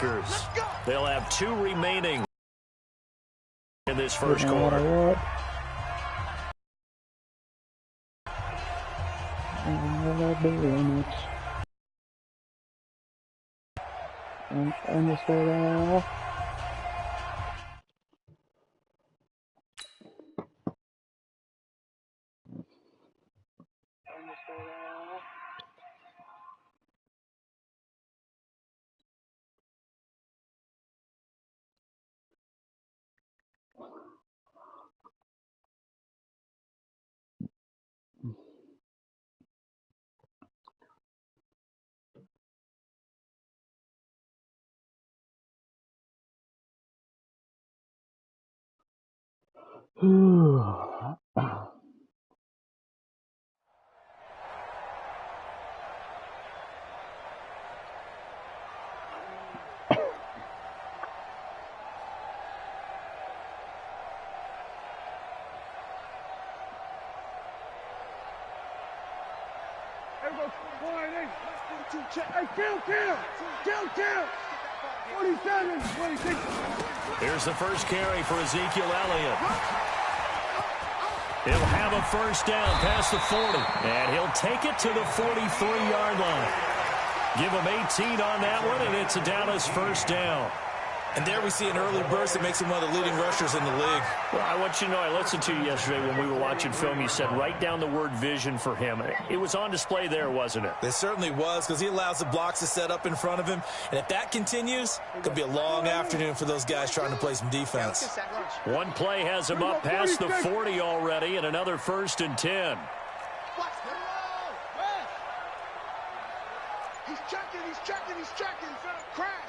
They'll have 2 remaining in this first quarter. Here's the first carry for Ezekiel Elliott. He'll have a first down past the 40, and he'll take it to the 43-yard line. Give him 18 on that one, and it's a Dallas first down. And there we see an early burst that makes him one of the leading rushers in the league. Well, I want you to know, I listened to you yesterday when we were watching film. You said write down the word vision for him. It was on display there, wasn't it? It certainly was, because he allows the blocks to set up in front of him. And if that continues, it could be a long afternoon for those guys trying to play some defense. One play has him up past the 40 already, and another 1st and 10. He's checking. Crash.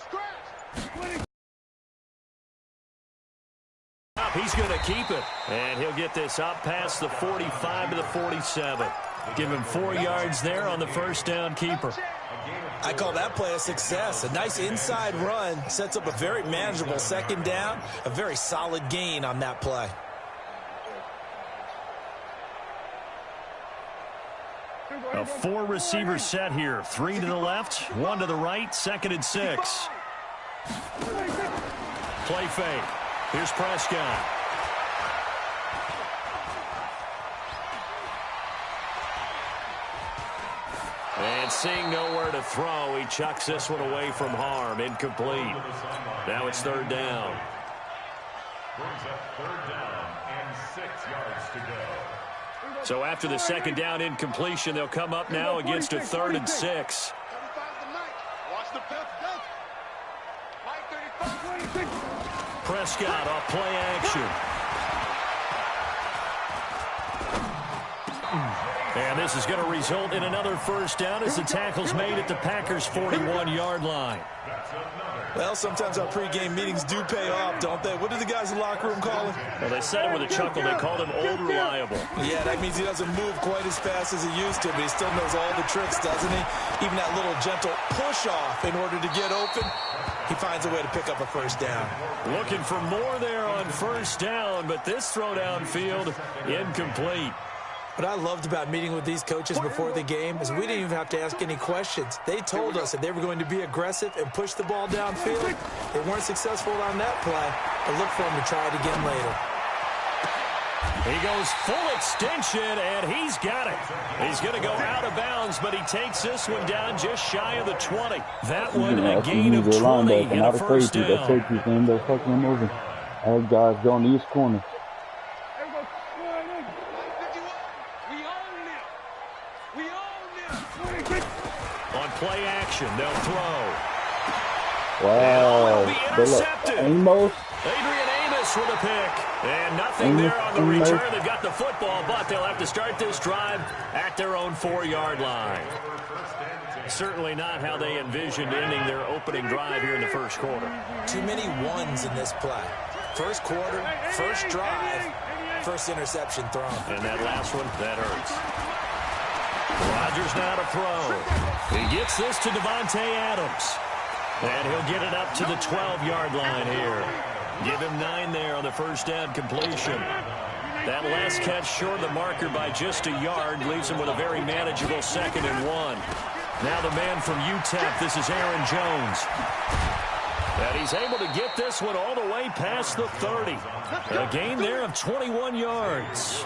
He's going to keep it, and he'll get this up past the 45 to the 47. Give him 4 yards there on the first down keeper. I call that play a success. A nice inside run sets up a very manageable second down, a very solid gain on that play. A 4-receiver set here. 3 to the left, 1 to the right, 2nd and 6. Play fake. Here's Prescott. And seeing nowhere to throw, he chucks this one away from harm. Incomplete. Now it's 3rd down. Brings up 3rd down and 6 yards to go. So after the 2nd down incompletion, they'll come up now against a 3rd and 6. Prescott off play action. And this is going to result in another first down as the tackle's made at the Packers' 41-yard line. Well, sometimes our pregame meetings do pay off, don't they? What do the guys in the locker room call him? Well, they said it with a chuckle. They called him Old Reliable. Yeah, that means he doesn't move quite as fast as he used to, but he still knows all the tricks, doesn't he? Even that little gentle push-off in order to get open, he finds a way to pick up a first down. Looking for more there on first down, but this throw downfield incomplete. What I loved about meeting with these coaches before the game is we didn't even have to ask any questions. They told us that they were going to be aggressive and push the ball downfield. They weren't successful on that play, but look for them to try it again later. He goes full extension, and he's got it. He's going to go out of bounds, but he takes this one down just shy of the 20. That one a gain of 20 and a first down. That safety thing, they're fucking moving. All guys going to each corner. On play action, they'll throw. Wow. Amos. Adrian Amos with a pick. And nothing there on the return. They've got the football, but they'll have to start this drive at their own 4-yard line. Certainly not how they envisioned ending their opening drive here in the first quarter. Too many ones in this play. First quarter, first drive, first interception thrown. And that last one, that hurts. Rodgers now to throw. He gets this to Devontae Adams. And he'll get it up to the 12-yard line here. Give him 9 there on the first down completion. That last catch short of the marker by just a yard leaves him with a very manageable 2nd and 1. Now the man from UTEP, this is Aaron Jones. he's able to get this one all the way past the 30. A gain there of 21 yards.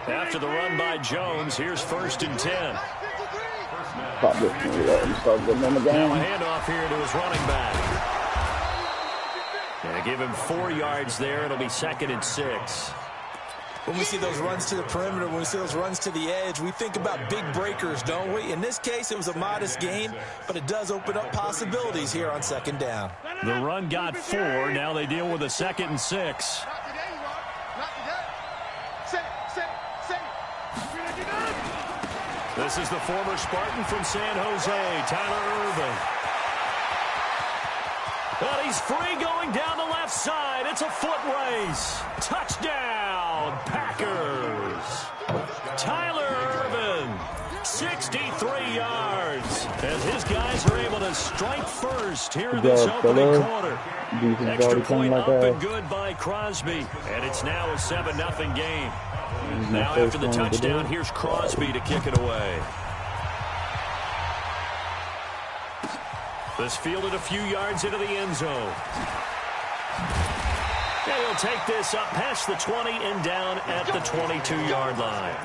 After the run by Jones, here's 1st and 10. Stop this. Start getting in the game. Now a handoff here to his running back. Gonna give him 4 yards there. It'll be 2nd and 6. When we see those runs to the perimeter, when we see those runs to the edge, we think about big breakers, don't we? In this case, it was a modest gain, but it does open up possibilities here on 2nd down. The run got 4. Now they deal with a 2nd and 6. This is the former Spartan from San Jose, Tyler Irvin. But he's free going down the left side. It's a foot race. Touchdown, Packers. Tyler Irvin, 63 yards. As his guys are able to strike first here in this opening quarter. Extra point up and good by Crosby. And it's now a 7-0 game. Now after the touchdown, here's Crosby to kick it away. This fielded a few yards into the end zone. And he'll take this up past the 20 and down at the 22-yard line.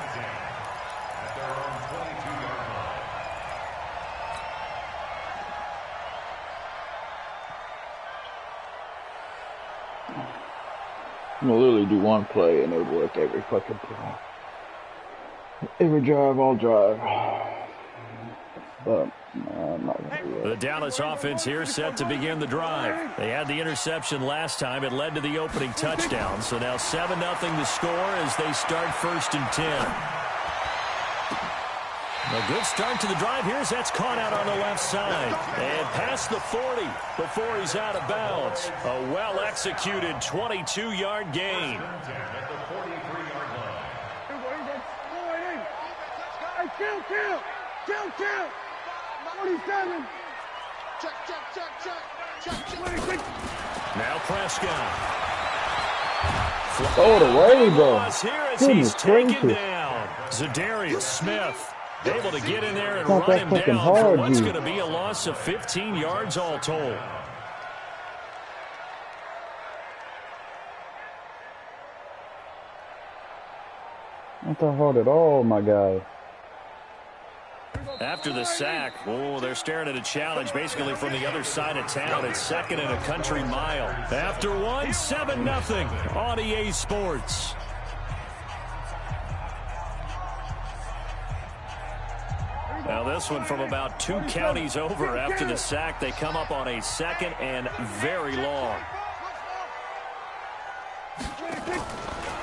I'm gonna literally do one play and it'll work every fucking play. Every drive, I'll drive. But I'm not gonna do that. The Dallas offense here set to begin the drive. They had the interception last time. It led to the opening touchdown. So now 7-0 to score as they start 1st and 10. A good start to the drive. Here's that's caught out on the left side. And past the 40 before he's out of bounds. A well-executed 22-yard gain. Kill! 47. Check. 26. Now Prescott. Throw it away, bro. Here as he's taken down. Zadarius Smith able to get in there and run him down for what's going to be a loss of 15 yards all told. Not that hard at all, my guy. After the sack, they're staring at a challenge basically from the other side of town. It's 2nd and a country mile. After 7-0 on EA Sports. Now this one from about 2 counties over after the sack. They come up on a 2nd and very long.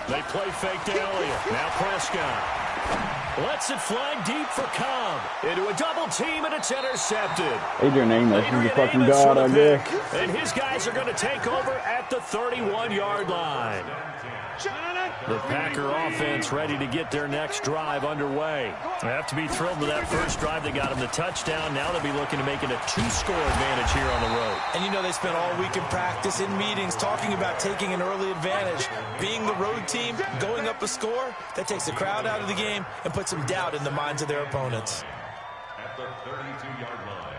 They play fake to Elliott. Now Prescott. Lets it fly deep for Cobb. Into a double team, and it's intercepted. Adrian Amos is the fucking god, I guess. And his guys are going to take over at the 31-yard line. The Packer offense ready to get their next drive underway. They have to be thrilled with that first drive. They got them the touchdown. Now they'll be looking to make it a 2-score advantage here on the road. And you know they spent all week in practice, in meetings, talking about taking an early advantage. Being the road team, going up a score, that takes the crowd out of the game and puts some doubt in the minds of their opponents. At the 32-yard line.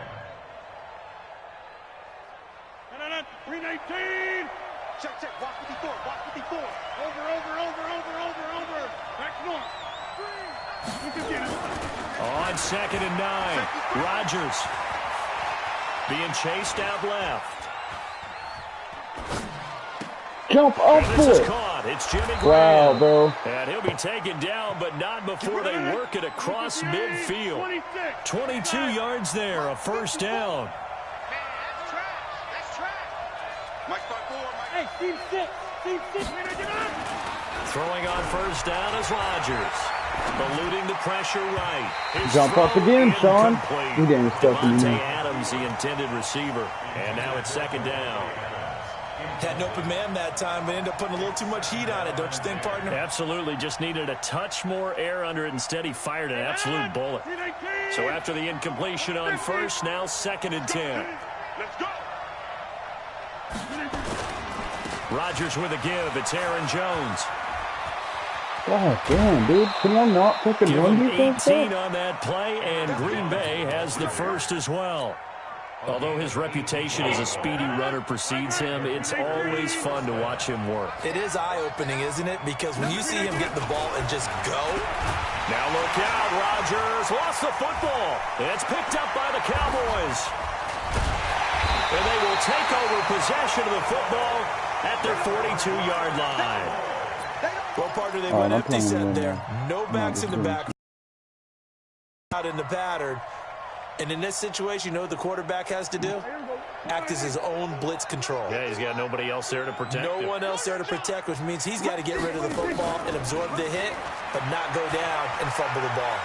319. Check. Walk 54. Over. Back north. 3. We can get it. On 2nd and 9. Rodgers being chased out left. Jump up This is for it. caught. It's Jimmy Graham. Wow, bro. And he'll be taken down, but not before they work it across midfield. 22 yards there, a 1st down. That's trash. Mike 5-4. Hey, team 6. Throwing on 1st down is Rodgers. Eluding the pressure right. His Jump up throw again, Sean. incomplete. You getting stuck in Devontae there. Adams, the intended receiver. And now it's 2nd down. Had an open man that time, but ended up putting a little too much heat on it, don't you think, partner? Absolutely. Just needed a touch more air under it. Instead, he fired an absolute bullet. So after the incompletion on 1st, now 2nd and 10. Let's go. Rodgers with a give. It's Aaron Jones. God damn, dude. Can y'all not fucking Give run him defense? 18 on that play, and Green Bay has the 1st as well. Although his reputation as a speedy runner precedes him, it's always fun to watch him work. It is eye-opening, isn't it? Because when you see him get the ball and just go. Now look out, Rodgers lost the football. It's picked up by the Cowboys. And they will take over possession of the football at their 42-yard line. Well, partner, they went empty set there. No backs in the back. Out in the pattern. And in this situation, you know what the quarterback has to do? Act as his own blitz control. Yeah, he's got nobody else there to protect him. No one else there to protect, which means he's got to get rid of the football and absorb the hit, but not go down and fumble the ball.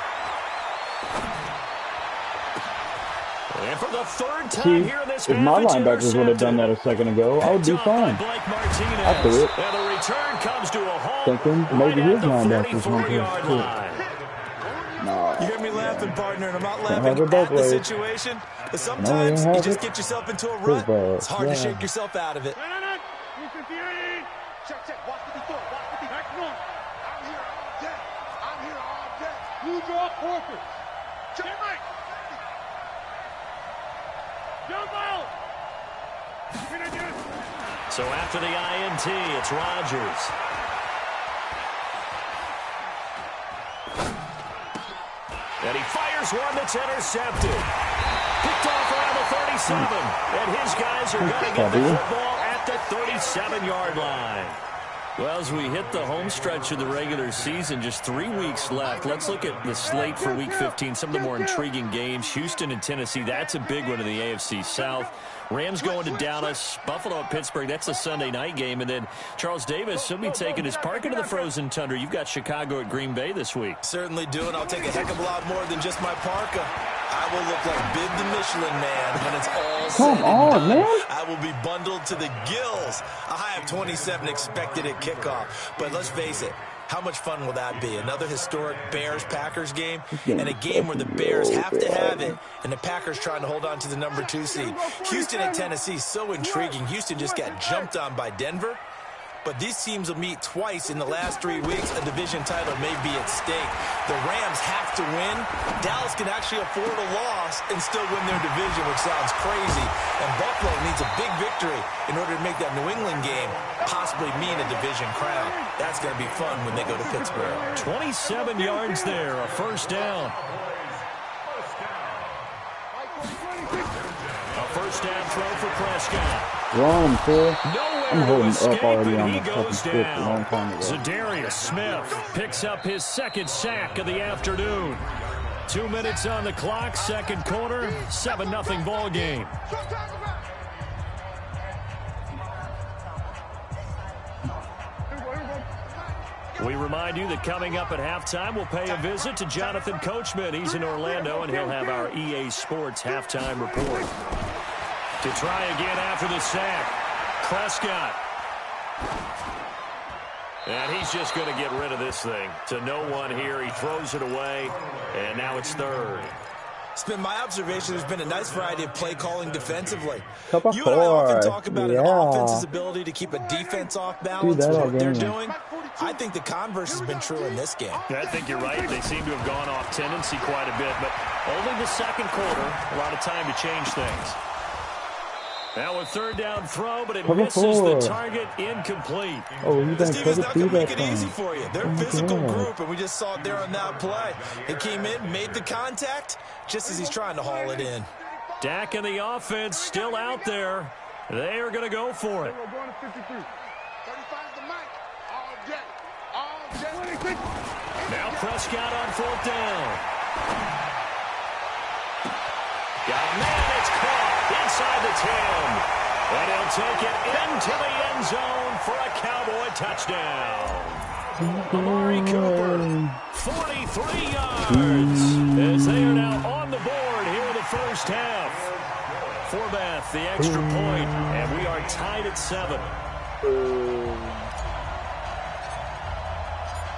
And for the third time here in this if my linebackers would have done that a second ago, I would be fine. I threw it. And the return comes to a halt. Thinking maybe his linebackers won't line. No. You hear me laughing, partner, and I'm not laughing at the situation, but sometimes you just get yourself into a rut. It's hard to shake yourself out of it. Check, check. Watch what he thought. Watch what he thought. I'm here all day. I'm here all day. You draw forward. Check, Mike. Jump out. So after the INT, it's Rodgers. And he fires one that's intercepted. Picked off around the 37. And his guys are going to get the football at the 37-yard line. Well, as we hit the home stretch of the regular season, just 3 weeks left. Let's look at the slate for Week 15, some of the more intriguing games. Houston and Tennessee, that's a big one in the AFC South. Rams going to Dallas, Buffalo at Pittsburgh, that's a Sunday night game. And then Charles Davis, he'll be taking his park into the frozen tundra. You've got Chicago at Green Bay this week. Certainly do, and I'll take a heck of a lot more than just my parka. I will look like Bib the Michelin Man when it's all said and done. Man. I will be bundled to the gills. A high of 27 expected at kickoff. But let's face it, how much fun will that be? Another historic Bears-Packers game, and a game where the Bears have to have it, and the Packers trying to hold on to the number 2 seed. Houston and Tennessee, so intriguing. Houston just got jumped on by Denver. But these teams will meet twice in the last 3 weeks. A division title may be at stake. The Rams have to win. Dallas can actually afford a loss and still win their division, which sounds crazy. And Buffalo needs a big victory in order to make that New England game possibly mean a division crown. That's going to be fun when they go to Pittsburgh. 27 yards there, a first down. A first down throw for Prescott. Run, Phil. I'm holding Escape, up already on he the fucking goes script a down. long time ago. Zadarius Smith picks up his second sack of the afternoon. 2 minutes on the clock, second quarter, 7-0 ball game. We remind you that coming up at halftime, we'll pay a visit to Jonathan Coachman. He's in Orlando, and he'll have our EA Sports halftime report. To try again after the sack. Prescott. And he's just going to get rid of this thing. To no one here. He throws it away. And now it's third. It's been my observation there's been a nice variety of play calling defensively. Couple You and I often four. talk about an offense's ability to keep a defense off balance that with all what they're game. doing. I think the converse has been true in this game. I think you're right. They seem to have gone off tendency quite a bit. But only the second quarter. A lot of time to change things. Now a third down throw, but it misses the target, incomplete. Oh, you This done team is not going to make that it easy time. for you. They're a physical group, and we just saw it there on that play. He came in, made the contact, just as he's trying to haul it in. Dak and the offense still out there. They are going to go for it. We're going to 53. 35 the mic. All day. All day. Now Prescott on fourth down. Got a man, it's caught inside the 10. And he'll take it into the end zone for a Cowboy touchdown. Amari Cooper, 43 yards, as they are now on the board here in the first half. Forbath, the extra point, and we are tied at 7.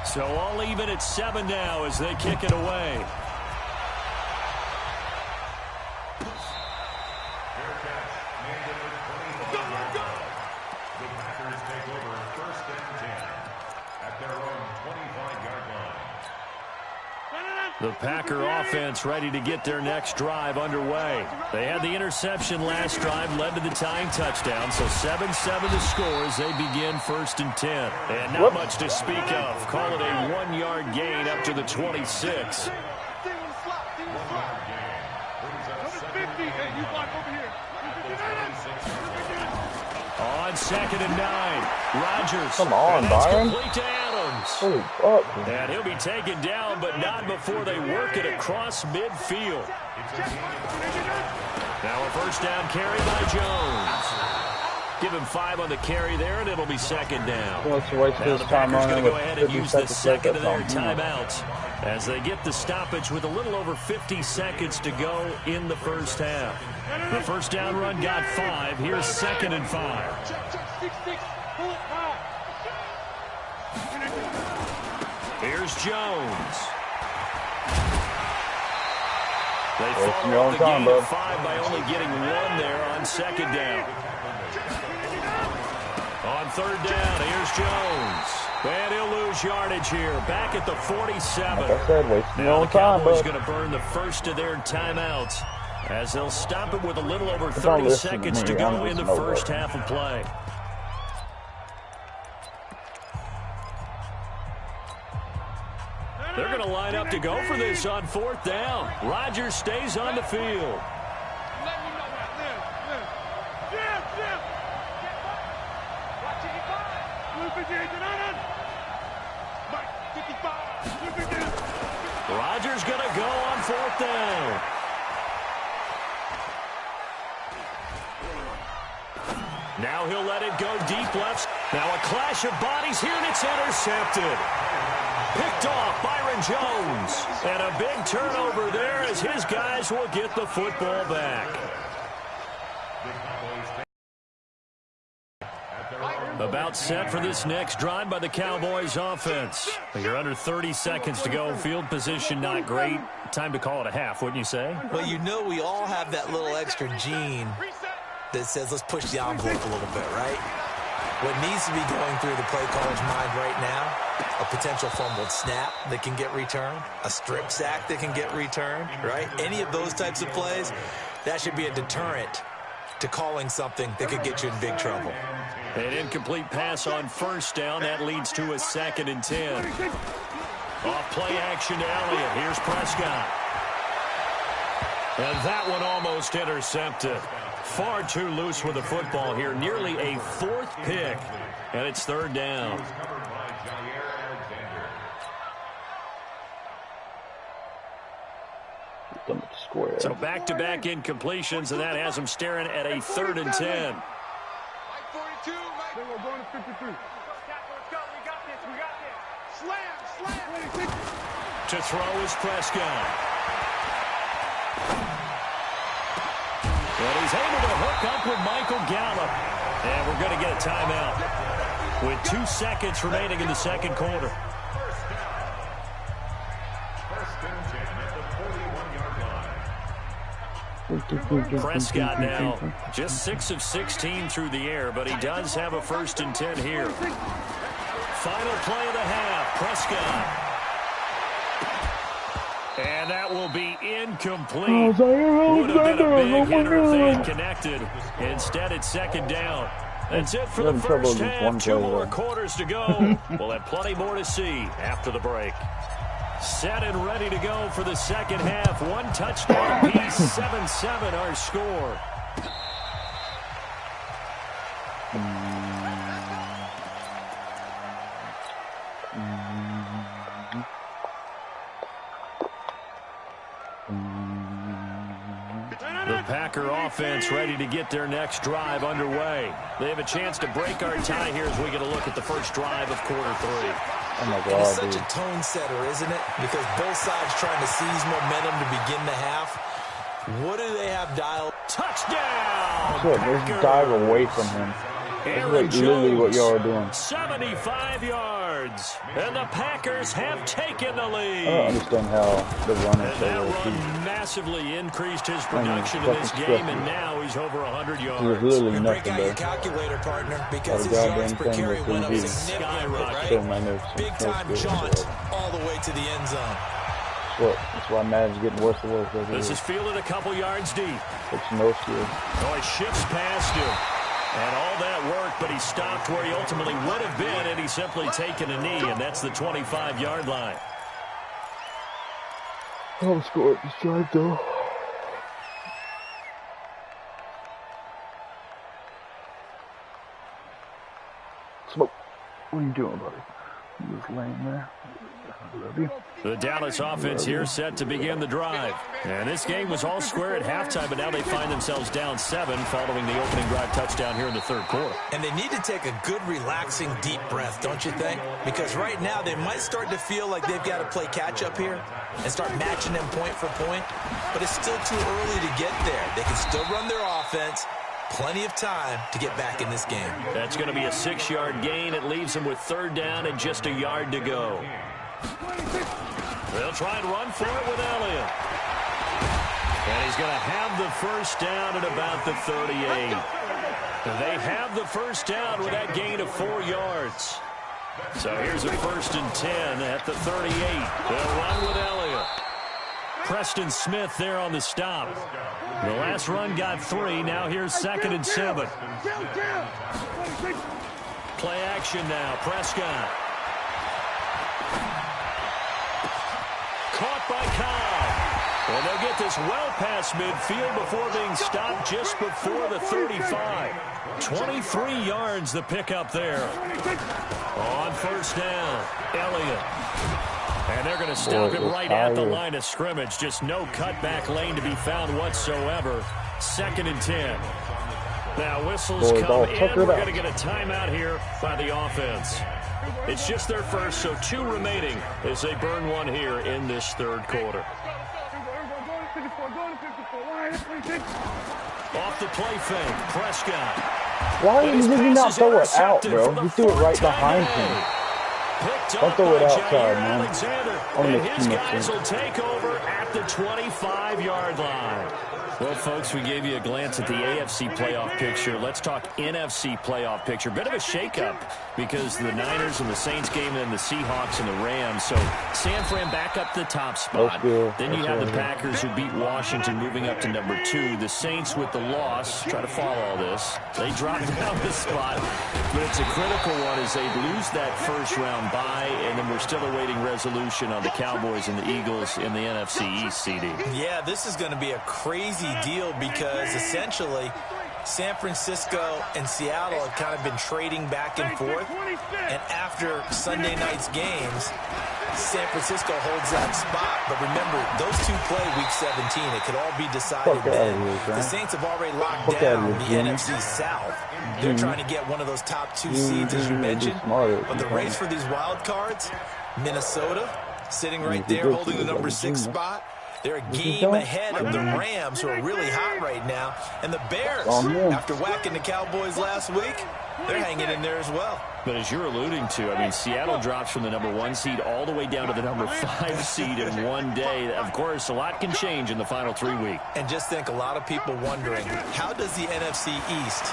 So all even at 7 now as they kick it away. The Packer offense ready to get their next drive underway. They had the interception last drive, led to the tying touchdown, so 7-7 to score as they begin 1st and 10. And not much to speak of. Call it a 1-yard gain up to the 26. On 2nd and 9, Rodgers. Come on, Byron. Complete to Adams. Oh, fuck. And he'll be taken down, but not before they work it across midfield. Now a 1st down carry by Jones. Give him 5 on the carry there, and it'll be 2nd down. Well, let's waste Now his the time Packers on going it to go ahead and use the second of their on. timeouts as they get the stoppage with a little over 50 seconds to go in the 1st half. The 1st down run got 5. Here's 2nd and 5. Here's Jones. They follow up the gain of 5 by only getting 1 there on 2nd down. On 3rd down, here's Jones. And he'll lose yardage here. Back at the 47. Like I said, wasting your Now own the time, Cowboys bud. going to burn the 1st of their timeouts as they'll stop it with a little over 30 seconds to go in the 1st half of play. They're going to line up to go for this on 4th down. Rodgers stays on the field. Rodgers going to go on 4th down. Now he'll let it go deep left. Now a clash of bodies here, and it's intercepted. Picked off Byron Jones. And a big turnover there as his guys will get the football back. About set for this next drive by the Cowboys offense. You're under 30 seconds to go. Field position not great. Time to call it a half, wouldn't you say? Well, you know we all have that little extra gene that says let's push the envelope a little bit, right? What needs to be going through the play caller's mind right now, a potential fumbled snap that can get returned, a strip sack that can get returned, right? Any of those types of plays, that should be a deterrent to calling something that could get you in big trouble. An incomplete pass on 1st down. That leads to a 2nd and 10. Off play action to Elliott. Here's Prescott. And that one almost intercepted. Far too loose with the football here. Nearly a 4th pick. And it's 3rd down. So back-to-back incompletions, and that has them staring at a 3rd and 10. To throw is Prescott. And he's able to hook up with Michael Gallup. And we're going to get a timeout with 2 seconds remaining in the 2nd quarter. Prescott now just 6 of 16 through the air, but he does have a 1st and 10 here. Final play of the half, Prescott. And that will be incomplete. Would have been a big hitter if they had connected. Instead, it's 2nd down. That's it for the 1st half. 2 more quarters to go. We'll have plenty more to see after the break. Set and ready to go for the 2nd half. 1 touchdown apiece, 7-7 our score. The Packer offense ready to get their next drive underway. They have a chance to break our tie here as we get a look at the first drive of quarter 3. Oh my God, it's such a tone setter, isn't it? Because both sides trying to seize momentum to begin the half. What do they have dialed? Touchdown! Good, just dive away from him. That's like literally what y'all are doing. 75 yards. And the Packers have taken the lead. I don't understand how the run is and so that low. run massively increased his production in this game, and now he's over 100 yards. There's literally Break nothing out your there. calculator, partner, because his goddamn yards per thing carry with went up easy. significantly, Skyrocket. Still right? my notes. Big-time jaunt all the way to the end zone. That's why Madden's getting worse and worse. This is fielded a couple yards deep. It's no skill. Oh, he shifts past him. And all that worked, but he stopped where he ultimately would have been, and he's simply taken a knee, and that's the 25-yard line. I'm scored this drive, though. Smoke. What are you doing, buddy? You was laying there. I love you. The Dallas offense here set to begin the drive. And this game was all square at halftime, but now they find themselves down 7 following the opening drive touchdown here in the third quarter. And they need to take a good, relaxing, deep breath, don't you think? Because right now they might start to feel like they've got to play catch-up here and start matching them point for point. But it's still too early to get there. They can still run their offense. Plenty of time to get back in this game. That's going to be a 6-yard gain. It leaves them with third down and just a yard to go. They'll try and run for it with Elliott. And he's going to have the first down at about the 38. They have the first down with that gain of 4 yards. So here's a 1st and 10 at the 38. They'll run with Elliott. Preston Smith there on the stop. The last run got 3. Now here's 2nd and 7. Play action now. Prescott. Caught by Cobb. And they'll get this well past midfield before being stopped just before the 35. 23 yards the pickup there. On first down, Elliott. And they're going to stop him right at the line of scrimmage. Just no cutback lane to be found whatsoever. 2nd and 10. Now whistles come in. We're going to get a timeout here by the offense. It's just their first, so 2 remaining as they burn one here in this third quarter. Off the play fake, Prescott. Why did you not throw it out, bro? You threw it right behind him. Don't throw it outside, man. And his guys will take over at the 25-yard line. Well, folks, we gave you a glance at the AFC playoff picture. Let's talk NFC playoff picture. Bit of a shakeup because the Niners and the Saints game and the Seahawks and the Rams. So San Fran back up the top spot. Then you have the Packers who beat Washington moving up to number 2. The Saints with the loss, try to follow all this. They drop down the spot, but it's a critical one as they lose that first-round bye, and then we're still awaiting resolution on the Cowboys and the Eagles in the NFC East, CD. Yeah, this is going to be a crazy deal because essentially San Francisco and Seattle have kind of been trading back and forth, and after Sunday night's games, San Francisco holds that spot. But remember, those 2 play week 17. It could all be decided then. The Saints have already locked down the NFC South. They're trying to get one of those top 2 seeds, as you mentioned. But the race for these wild cards, Minnesota sitting right there holding the number 6 spot. They're a game ahead of the Rams, who are really hot right now. And the Bears, after whacking the Cowboys last week, they're hanging in there as well. But as you're alluding to, I mean, Seattle drops from the number 1 seed all the way down to the number 5 seed in one day. Of course, a lot can change in the final 3 weeks. And just think, a lot of people wondering, how does the NFC East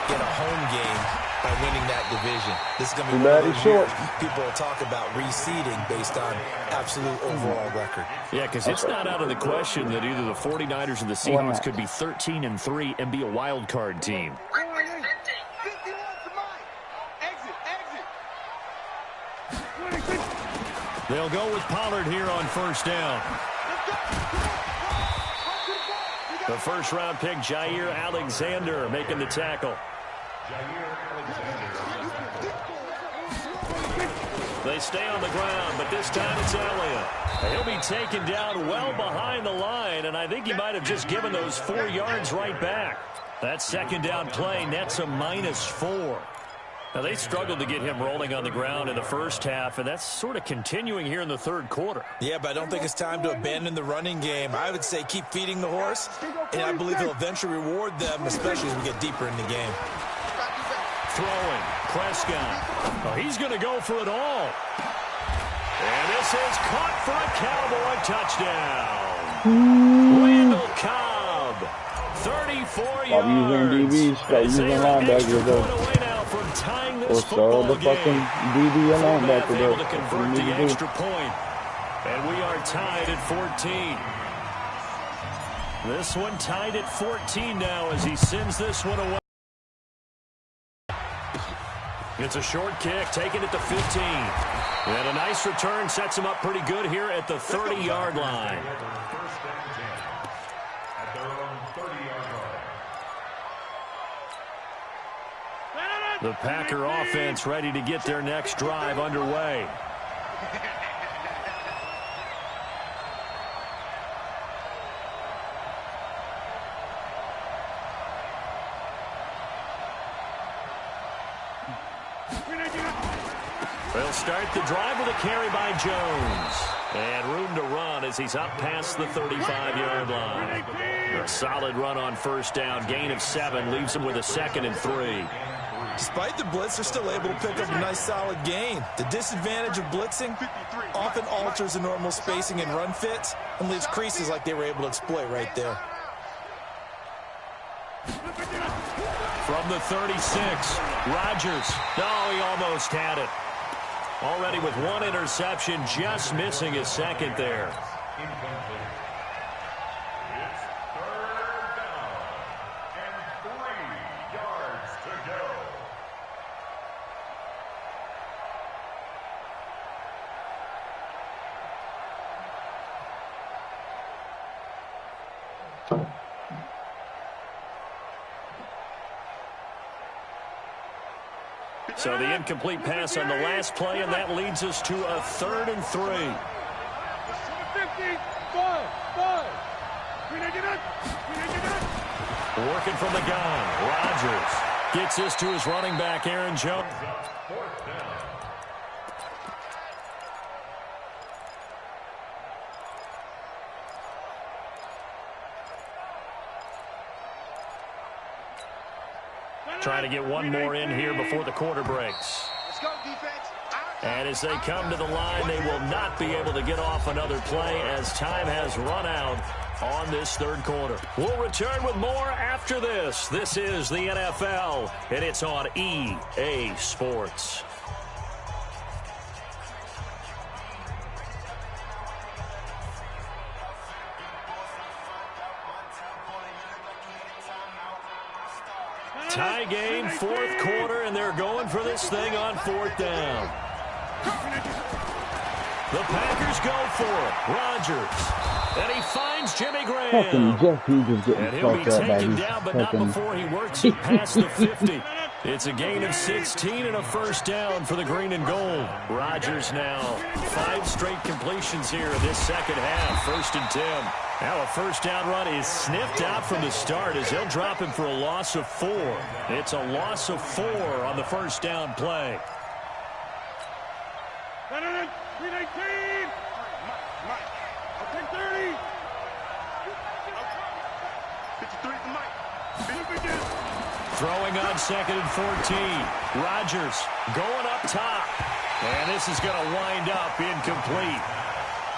get a home game by winning that division? This is going to be one of those years people will talk about reseeding based on absolute overall record. Yeah, because it's not out of the question that either the 49ers or the Seahawks could be 13-3 and be a wild card team. They'll go with Pollard here on first down. The first-round pick, Jair Alexander, making the tackle. They stay on the ground, but this time it's Elliott. He'll be taken down well behind the line, and I think he might have just given those 4 yards right back. That second down play nets a -4. Now, they struggled to get him rolling on the ground in the first half, and that's sort of continuing here in the third quarter. Yeah, but I don't think it's time to abandon the running game. I would say keep feeding the horse, and I believe he'll eventually reward them, especially as we get deeper in the game. Throwing, Prescott. Oh, he's going to go for it all. And this is caught for a Cowboy touchdown. Randall Cobb, 34 yards. Using DBs, start using linebackers, though. Tying this or so the fucking DB and linebacker, able to convert the extra point. And we are tied at 14. This one tied at 14 now as he sends this one away. It's a short kick, taking it to 15. And a nice return sets him up pretty good here at the 30-yard line. The Packer offense ready to get their next drive underway. They'll start the drive with a carry by Jones. And room to run as he's up past the 35-yard line. A solid run on first down. Gain of 7 leaves him with a 2nd and 3. Despite the blitz, they're still able to pick up a nice solid gain. The disadvantage of blitzing often alters the normal spacing and run fits and leaves creases like they were able to exploit right there. From the 36, Rodgers. No, he almost had it. Already with 1 interception, just missing his 2nd there. Incomplete. It's 3rd down and 3 yards to go. So the incomplete pass on the last play, and that leads us to a 3rd and 3. 50, Working from the gun, Rodgers gets this to his running back, Aaron Jones. 4th down. Trying to get one more in here before the quarter breaks. Let's go, defense. And as they come to the line, they will not be able to get off another play as time has run out on this 3rd quarter. We'll return with more after this. This is the NFL, and it's on EA Sports. Tie game, 4th quarter, and they're going for this thing on 4th down. The Packers go for it. Rodgers. And he finds Jimmy Graham. And he'll be taken down, but not before he works it past the 50. It's a gain of 16 and a 1st down for the green and gold. Rodgers now 5 straight completions here in this 2nd half. 1st and 10. Now a 1st down run is sniffed out from the start as they'll drop him for a loss of 4. It's a loss of 4 on the 1st down play. 319. Mike. Okay, 30. 53 to Mike. Throwing on 2nd and 14. Rodgers going up top. And this is going to wind up incomplete.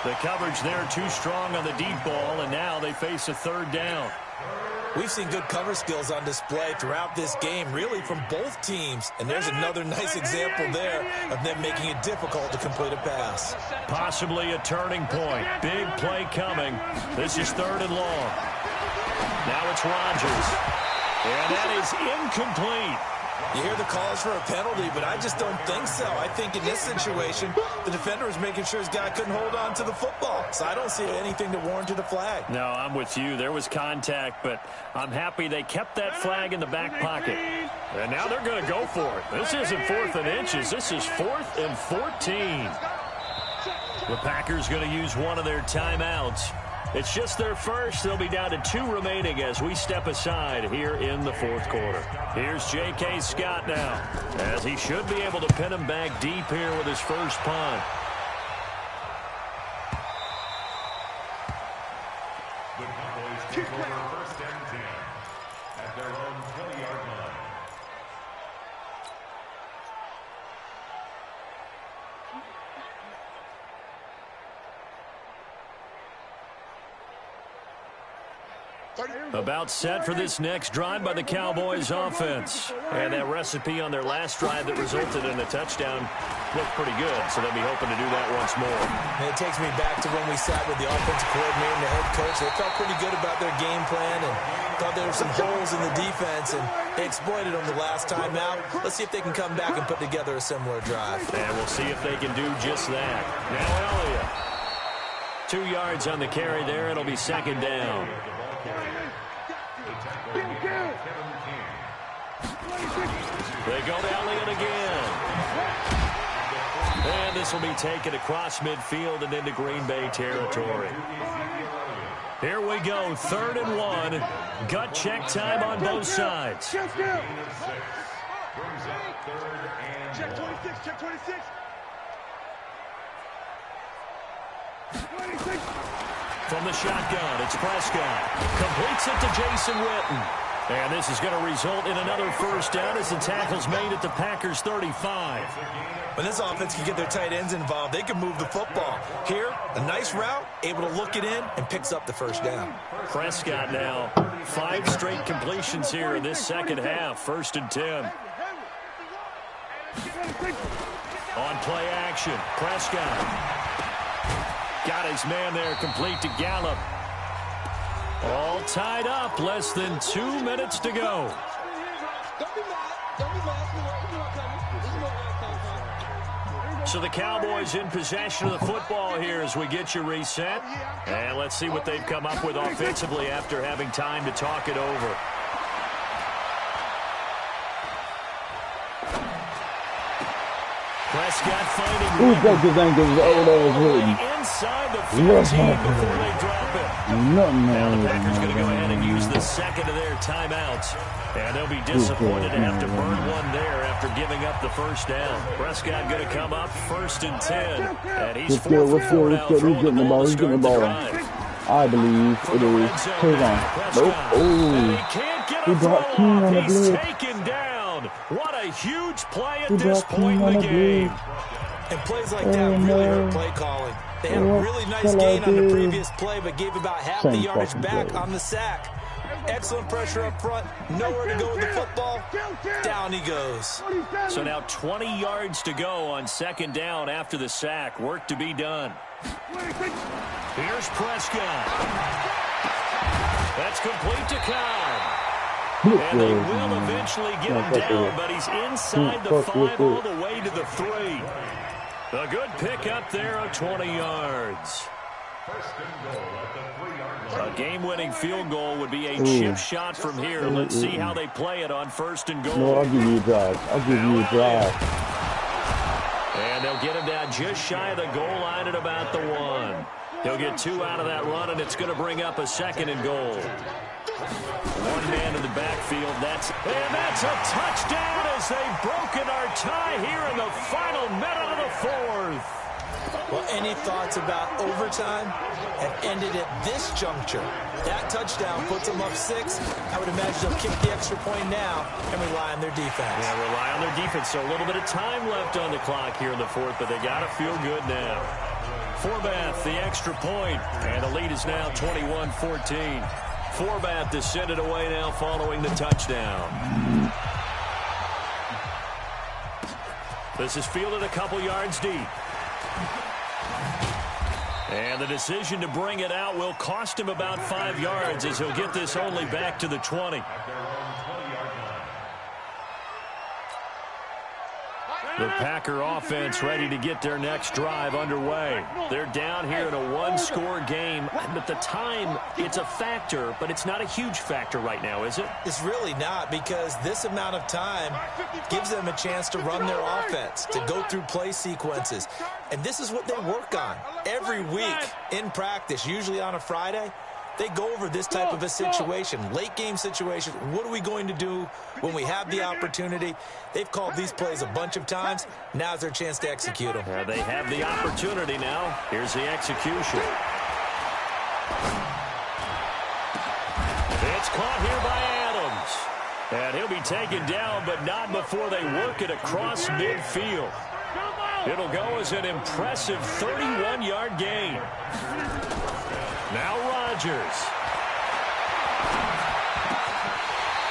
The coverage there too strong on the deep ball, and now they face a 3rd down. We've seen good cover skills on display throughout this game, really from both teams. And there's another nice example there of them making it difficult to complete a pass. Possibly a turning point. Big play coming. This is 3rd and long. Now it's Rodgers. And that is incomplete. You hear the calls for a penalty, but I just don't think so. I think in this situation, the defender was making sure his guy couldn't hold on to the football. So I don't see anything that warranted a flag. No, I'm with you. There was contact, but I'm happy they kept that flag in the back pocket. And now they're going to go for it. This isn't 4th and inches. This is 4th and 14. The Packers going to use one of their timeouts. It's just their first. They'll be down to 2 remaining as we step aside here in the 4th quarter. Here's J.K. Scott now, as he should be able to pin him back deep here with his first punt. The Cowboys take over 1st and 10 at their own 20-yard line. About set for this next drive by the Cowboys offense. And that recipe on their last drive that resulted in a touchdown looked pretty good, so they'll be hoping to do that once more. And it takes me back to when we sat with the offensive coordinator and the head coach. They felt pretty good about their game plan and thought there were some holes in the defense, and they exploited them the last time out. Let's see if they can come back and put together a similar drive. And we'll see if they can do just that. Now Elliott. 2 yards on the carry there. It'll be second down. They go to Elliott again. And this will be taken across midfield and into Green Bay territory. Here we go, 3rd and 1. Gut check time on both sides. Check 26, check 26. 26. From the shotgun, it's Prescott. Completes it to Jason Witten. And this is going to result in another first down as the tackle's made at the Packers' 35. When this offense can get their tight ends involved, they can move the football. Here, a nice route, able to look it in, and picks up the first down. Prescott now, 5 straight completions here in this second half. 1st and 10. On play action, Prescott. Got his man there, complete to Gallup. All tied up, less than 2 minutes to go. So the Cowboys in possession of the football here as we get you reset. And let's see what they've come up with offensively after having time to talk it over. Prescott finding Who's got his ankles old ass Witten? inside the 15 before they drop it. Now the Packers going to go ahead and use the second of their timeouts. And they'll be disappointed to have to burn one there after giving up the first down. Prescott going to come up 1st and 10. And he's 4 for 4 now, throwing the ball to start the drive. I believe it is. Hold on. Nope. Oh. He can't get a throw off. He's taken down. What a huge play at this point in the game. And plays like that really hurt play calling. They had a really nice gain on the previous play, but gave about half the yardage back on the sack. Excellent pressure up front. Nowhere to go with the football. Down he goes. So now 20 yards to go on 2nd down after the sack. Work to be done. Here's Prescott. That's complete to Cobb. And they will eventually get him down, but he's inside the 5 all the way to the 3. A good pick up there of 20 yards. A game-winning field goal would be a chip shot from here. Let's see how they play it on 1st and goal. No, I'll give you a drive. I'll give you a drive. And they'll get him down just shy of the goal line at about the 1. He'll get 2 out of that run, and it's going to bring up a 2nd and goal. 1 man in the backfield. That's a touchdown as they've broken our tie here in the final minute of the 4th. Well, any thoughts about overtime have ended at this juncture. That touchdown puts them up 6. I would imagine they'll kick the extra point now and rely on their defense. Yeah, rely on their defense. So a little bit of time left on the clock here in the 4th, but they got to feel good now. Forbath, the extra point, and the lead is now 21-14. Forbath to send it away now following the touchdown. This is fielded a couple yards deep. And the decision to bring it out will cost him about 5 yards as he'll get this only back to the 20. The Packer offense ready to get their next drive underway. They're down here in a 1-score game. But the time, it's a factor, but it's not a huge factor right now, is it? It's really not, because this amount of time gives them a chance to run their offense, to go through play sequences. And this is what they work on every week in practice, usually on a Friday. They go over this type of a situation, late game situation. What are we going to do when we have the opportunity? They've called these plays a bunch of times. Now's their chance to execute them. They have the opportunity now. Here's the execution. It's caught here by Adams. And he'll be taken down, but not before they work it across midfield. It'll go as an impressive 31-yard gain. Now Rodgers.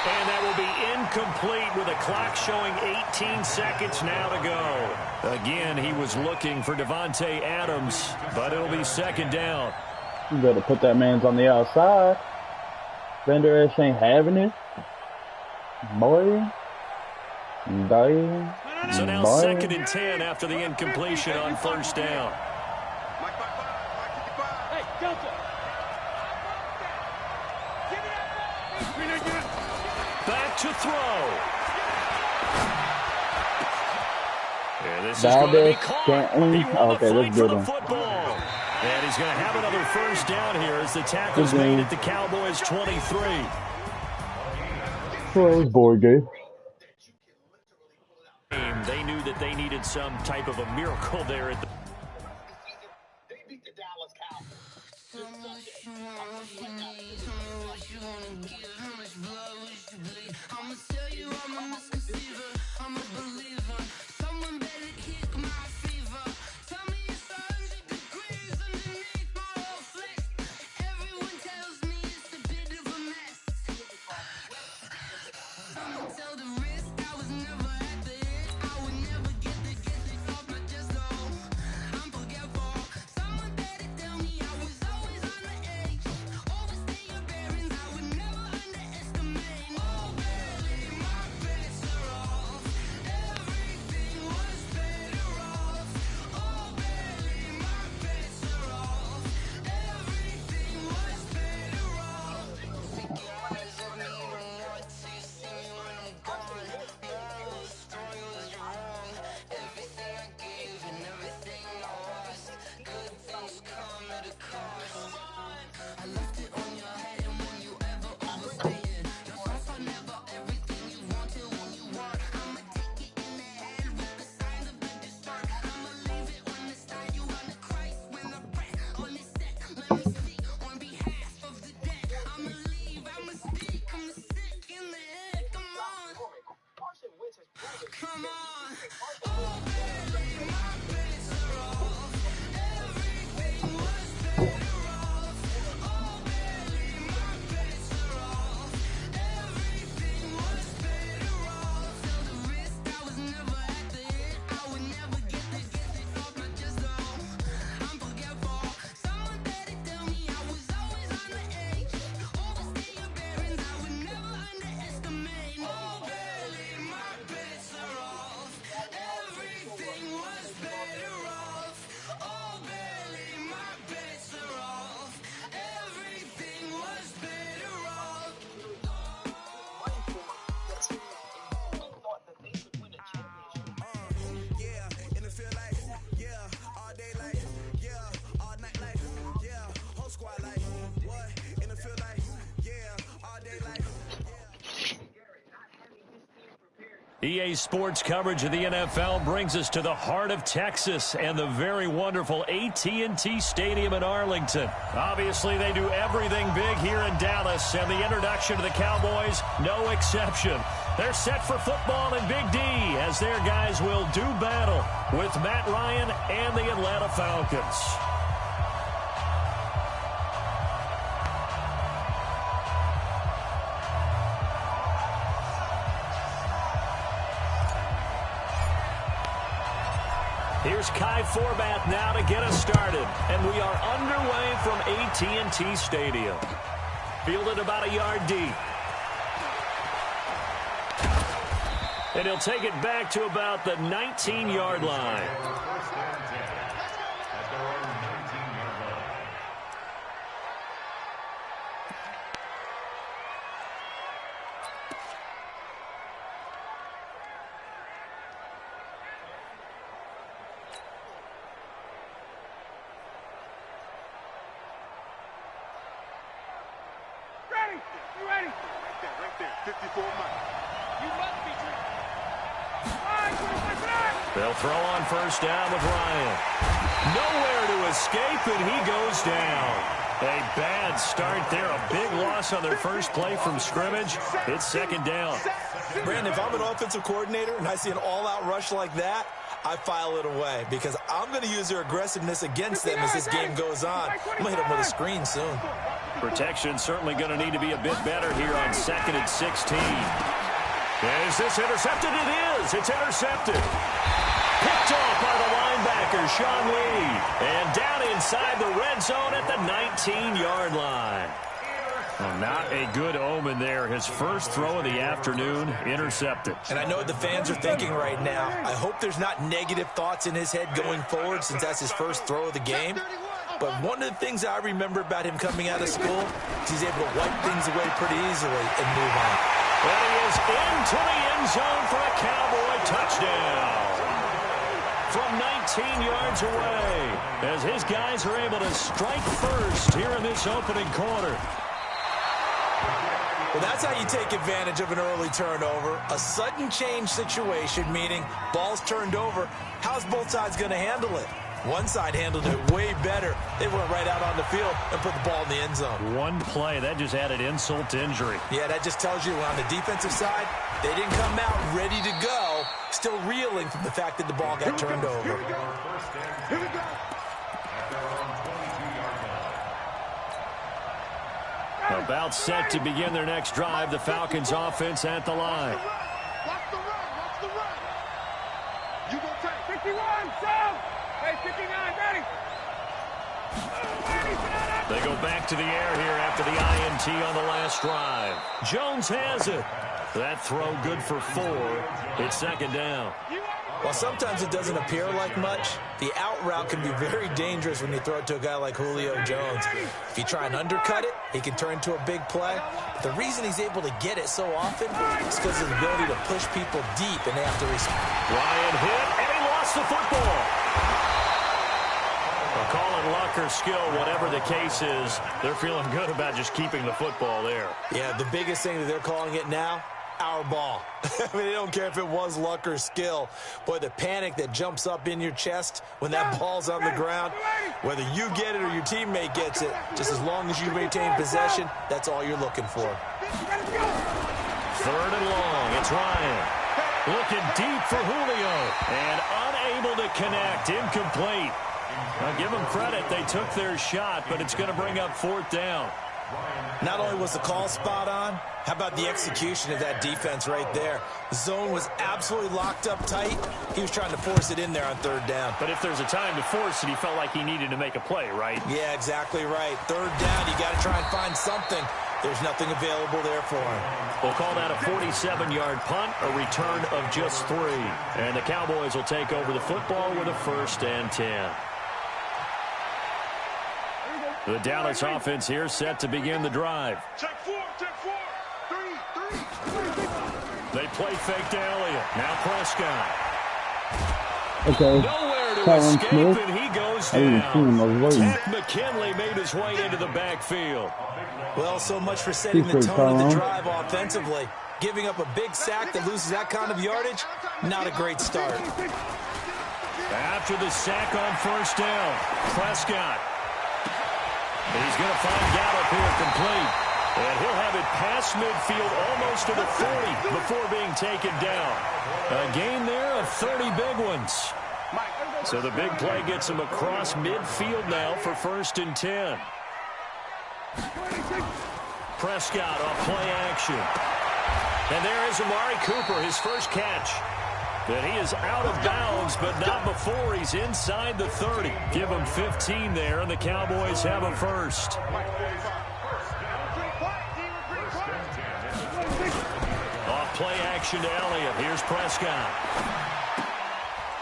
And that will be incomplete with a clock showing 18 seconds now to go. Again, he was looking for Davante Adams, but it'll be second down. You better put that man's on the outside. Vander Esch ain't having it. Boy. So now second and 10 after the incompletion on first down. Hey, Delta. Back to throw. And this is going to be caught. He won the fight for the football. And he's going to have another first down here as the tackle's made at the Cowboys' 23. Well, it was board game. They knew that they needed some type of a miracle there at the EA Sports coverage of the NFL brings us to the heart of Texas and the very wonderful AT&T Stadium in Arlington. Obviously, they do everything big here in Dallas, and the introduction to the Cowboys, no exception. They're set for football in Big D as their guys will do battle with Matt Ryan and the Atlanta Falcons. Here's Kai Forbath now to get us started. And we are underway from AT&T Stadium. Fielded about a yard deep. And he'll take it back to about the 19-yard line. They'll throw on first down with Ryan. Nowhere to escape, and he goes down. A bad start there. A big loss on their first play from scrimmage. It's second down. Brandon, if I'm an offensive coordinator and I see an all-out rush like that, I file it away because I'm going to use their aggressiveness against them as this game goes on. I'm going to hit them with a screen soon. Protection certainly going to need to be a bit better here on 2nd and 16. Is this intercepted? It is. It's intercepted. Picked off by the linebacker, Sean Lee. And down inside the red zone at the 19-yard line. Well, not a good omen there. His first throw of the afternoon, intercepted. And I know what the fans are thinking right now. I hope there's not negative thoughts in his head going forward since that's his first throw of the game. But one of the things I remember about him coming out of school is he's able to wipe things away pretty easily and move on. And he is into the end zone for a Cowboy touchdown. From 19 yards away, as his guys are able to strike first here in this opening quarter. Well, that's how you take advantage of an early turnover. A sudden change situation, meaning ball's turned over. How's both sides going to handle it? One side handled it way better. They went right out on the field and put the ball in the end zone. One play, that just added insult to injury. Yeah, that just tells you on the defensive side, they didn't come out ready to go, still reeling from the fact that the ball got turned over. Here we go. Here we go. About set to begin their next drive. The Falcons offense at the line. Watch the run. Watch the run. You gonna take 51, Sam. Hey, 59, Daddy. They go back to the air here after the INT on the last drive. Jones has it. That throw good for 4. It's 2nd down. While sometimes it doesn't appear like much, the out route can be very dangerous when you throw it to a guy like Julio Jones. If you try and undercut it, he can turn into a big play. But the reason he's able to get it so often is because of his ability to push people deep, and they have to respond. Ryan hit, and he lost the football. Well, call it luck or skill, whatever the case is, they're feeling good about just keeping the football there. Yeah, the biggest thing that they're calling it now, our ball. I mean, they don't care if it was luck or skill. Boy, the panic that jumps up in your chest when that ball's on the ground, whether you get it or your teammate gets it, just as long as you maintain possession, that's all you're looking for. 3rd and long. It's Ryan. Looking deep for Julio. And unable to connect. Incomplete. Now, give them credit. They took their shot, but it's going to bring up 4th down. Not only was the call spot on, how about the execution of that defense right there? The zone was absolutely locked up tight. He was trying to force it in there on 3rd down. But if there's a time to force it, he felt like he needed to make a play, right? Yeah, exactly right. 3rd down, you got to try and find something. There's nothing available there for him. We'll call that a 47-yard punt, a return of just 3. And the Cowboys will take over the football with a 1st and 10. The Dallas offense here set to begin the drive. check 4. 3. They play fake to Elliott. Now Prescott. Okay. Nowhere to Tyron escape, Smith. and he goes I didn't see him. I was down. waiting. Ted McKinley made his way into the backfield. Well, so much for setting the Appreciate it, tone of the Tyrone. drive offensively. Giving up a big sack that loses that kind of yardage, not a great start. After the sack on 1st down, Prescott. He's going to find Gallup here complete. And he'll have it past midfield almost to the 40 before being taken down. A gain there of 30 big ones. So the big play gets him across midfield now for 1st and 10. Prescott off play action. And there is Amari Cooper, his first catch. And he is out of bounds, but not before he's inside the 30. Give him 15 there, and the Cowboys have a 1st. Off play action to Elliott. Here's Prescott.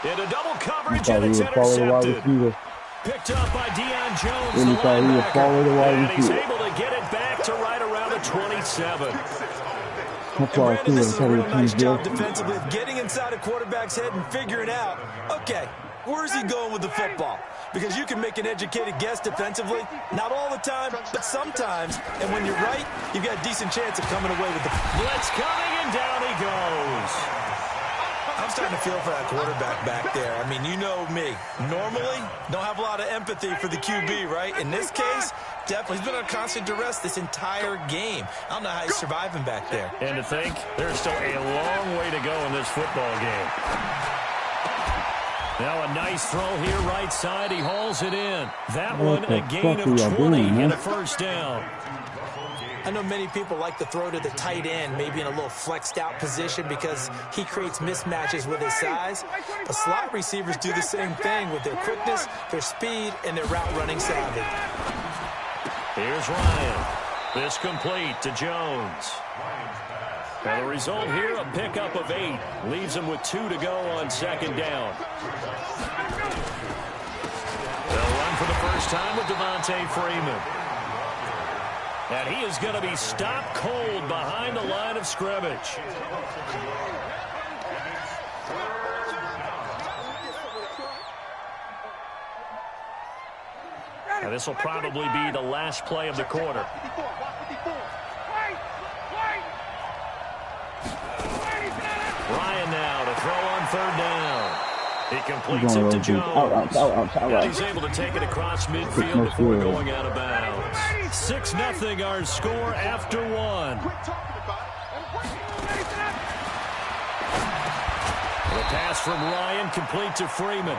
Into double coverage, and it's intercepted. Picked up by Deion Jones, the linebacker. And he's able to get it back to right around the 27. That's why I Brandon, this is a real nice job deal. defensively of getting inside a quarterback's head and figuring out, okay, where's he going with the football? Because you can make an educated guess defensively, not all the time, but sometimes. And when you're right, you've got a decent chance of coming away with the blitz coming, and down he goes. I'm starting to feel for that quarterback back there. I mean, you know me. Normally, don't have a lot of empathy for the QB, right? In this case, definitely. He's been on constant duress this entire game. I don't know how he's surviving back there. And to think, there's still a long way to go in this football game. Now a nice throw here right side. He hauls it in. That one a gain of 20 and a first down. I know many people like to throw to the tight end, maybe in a little flexed out position because he creates mismatches with his size. But slot receivers do the same thing with their quickness, their speed, and their route running savvy. Here's Ryan. This complete to Jones. Now the result here, a pickup of 8. Leaves him with 2 to go on second down. They'll run for the first time with Devontae Freeman. And he is going to be stopped cold behind the line of scrimmage. Now this will probably be the last play of the quarter. Ryan now to throw on third down. He completes it to Jones. And he's able to take it across midfield before going out of bounds. 6-0 our score after 1. The pass from Ryan complete to Freeman.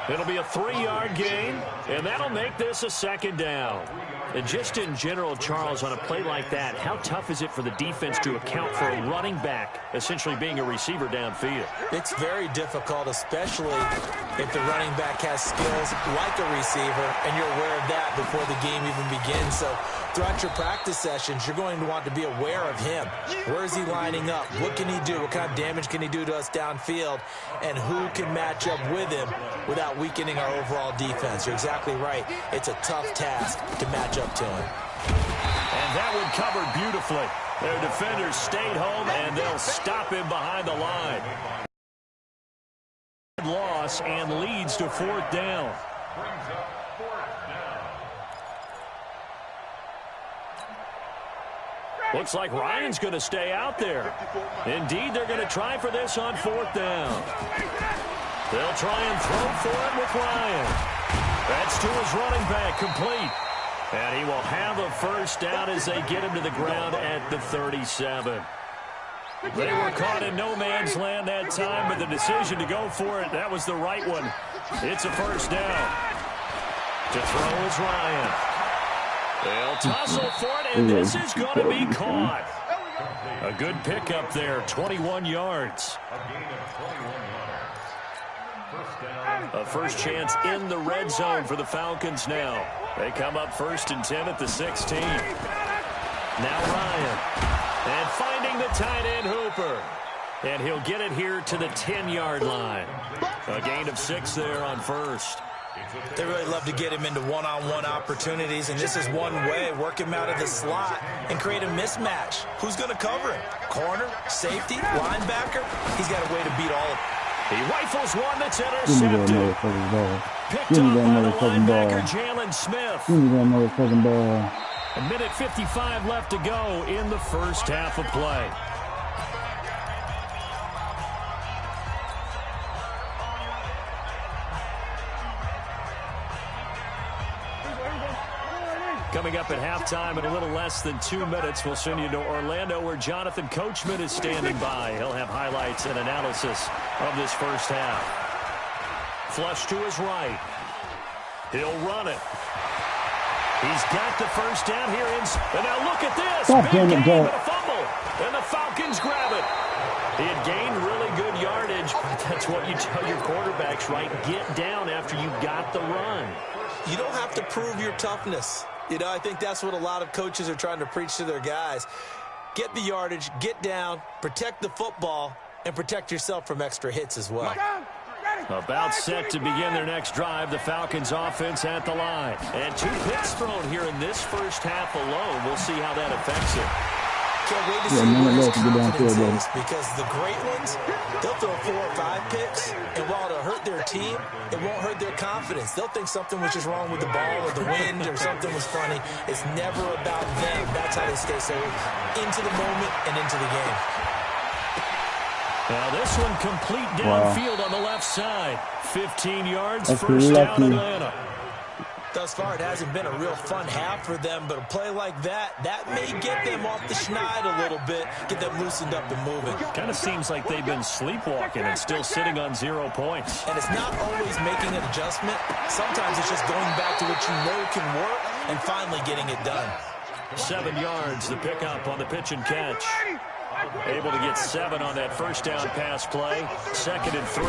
It'll be a 3-yard gain, and that'll make this a second down. And just in general, Charles, on a play like that, how tough is it for the defense to account for a running back essentially being a receiver downfield? It's very difficult, especially if the running back has skills like a receiver, and you're aware of that before the game even begins. So throughout your practice sessions, you're going to want to be aware of him. Where is he lining up? What can he do? What kind of damage can he do to us downfield? And who can match up with him without weakening our overall defense? You're exactly right. It's a tough task to match up to him. And that one covered beautifully. Their defenders stayed home, and they'll stop him behind the line. Loss and leads to fourth down. Looks like Ryan's going to stay out there. Indeed, they're going to try for this on fourth down. They'll try and throw for it with Ryan. That's to his running back, complete. And he will have a first down as they get him to the ground at the 37. They were caught in no man's land that time, but the decision to go for it, that was the right one. It's a first down. To throw is Ryan. They'll tussle for it, and this is going to be caught. A good pickup there, 21 yards. A first chance in the red zone for the Falcons now. They come up 1st and 10 at the 16. Now Ryan. And finding the tight end Hooper. And he'll get it here to the 10-yard line. A gain of 6 there on first. They really love to get him into one-on-one opportunities, and this is one way. Work him out of the slot and create a mismatch. Who's going to cover him? Corner, safety, linebacker? He's got a way to beat all of them. He rifles one that's intercepted. Picked up by the linebacker, Jalen Smith. A minute 55 left to go in the first half of play. Coming up at halftime in a little less than 2 minutes, we'll send you to Orlando where Jonathan Coachman is standing by. He'll have highlights and analysis of this first half. Flush to his right. He'll run it. He's got the first down here. And now look at this. Big game and a fumble. And the Falcons grab it. He had gained really good yardage, but that's what you tell your quarterbacks, right? Get down after you got the run. You don't have to prove your toughness. You know, I think that's what a lot of coaches are trying to preach to their guys. Get the yardage, get down, protect the football, and protect yourself from extra hits as well. About set to begin their next drive, the Falcons offense at the line. And 2 picks thrown here in this first half alone. We'll see how that affects it. Can't wait to see where his confidence is, because the great ones, they'll throw 4 or 5 picks, and while it'll hurt their team, it won't hurt their confidence. They'll think something was just wrong with the ball or the wind or something was funny. It's never about them. That's how they stay so into the moment and into the game. Now this one complete downfield on the left side. 15 yards, first down Atlanta. Thus far, it hasn't been a real fun half for them, but a play like that may get them off the schneid a little bit, get them loosened up and moving. Kind of seems like they've been sleepwalking and still sitting on 0 points. And it's not always making an adjustment. Sometimes it's just going back to what you know can work and finally getting it done. 7 yards, the pickup on the pitch and catch. Able to get 7 on that first down pass play. 2nd and 3.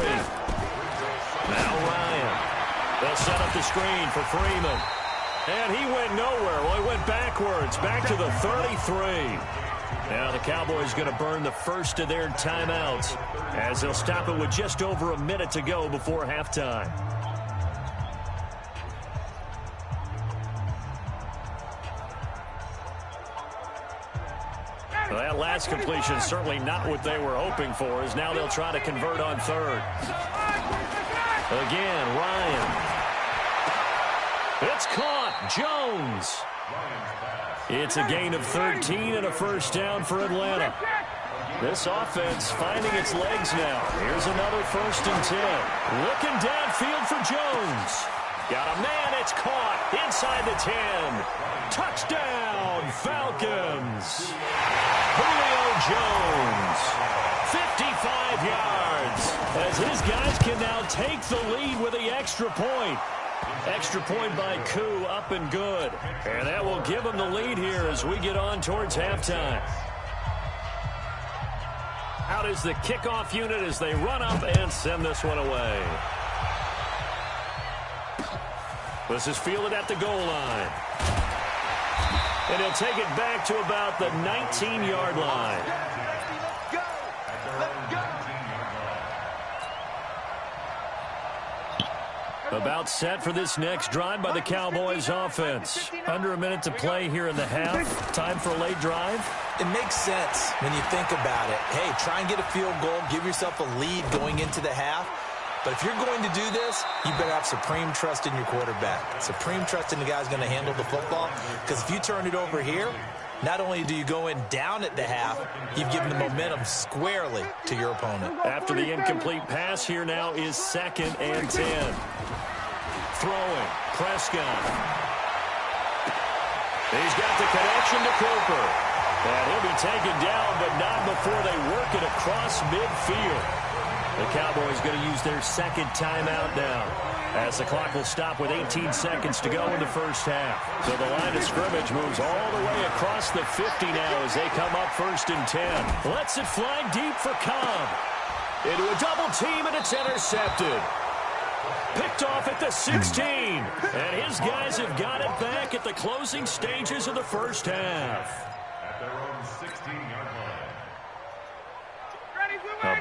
Now Ryan. They'll set up the screen for Freeman. And he went nowhere. Well, he went backwards, back to the 33. Now the Cowboys going to burn the first of their timeouts as they'll stop it with just over a minute to go before halftime. Well, that last completion certainly not what they were hoping for, as now they'll try to convert on 3rd. Again, Ryan. It's caught. Jones. It's a gain of 13 and a first down for Atlanta. This offense finding its legs now. Here's another 1st and 10. Looking downfield for Jones. Got a man. It's caught inside the 10. Touchdown, Falcons. Julio Jones, 55 yards, as his guys can now take the lead with the extra point. Extra point by Koo, up and good. And that will give them the lead here as we get on towards halftime. Out is the kickoff unit as they run up and send this one away. This is fielded at the goal line. And he'll take it back to about the 19-yard line. About set for this next drive by the Cowboys offense. Under a minute to play here in the half. Time for a late drive. It makes sense when you think about it. Hey, try and get a field goal. Give yourself a lead going into the half. But if you're going to do this, you better have supreme trust in your quarterback. Supreme trust in the guy's going to handle the football. Because if you turn it over here, not only do you go in down at the half, you've given the momentum squarely to your opponent. After the incomplete pass, here now is 2nd and 10. Throwing, Prescott. He's got the connection to Cooper. And he'll be taken down, but not before they work it across midfield. The Cowboys going to use their 2nd timeout now, as the clock will stop with 18 seconds to go in the first half. So the line of scrimmage moves all the way across the 50 now as they come up 1st and 10. Lets it fly deep for Cobb. Into a double team, and it's intercepted. Picked off at the 16. And his guys have got it back at the closing stages of the first half. At their own 16-yard line.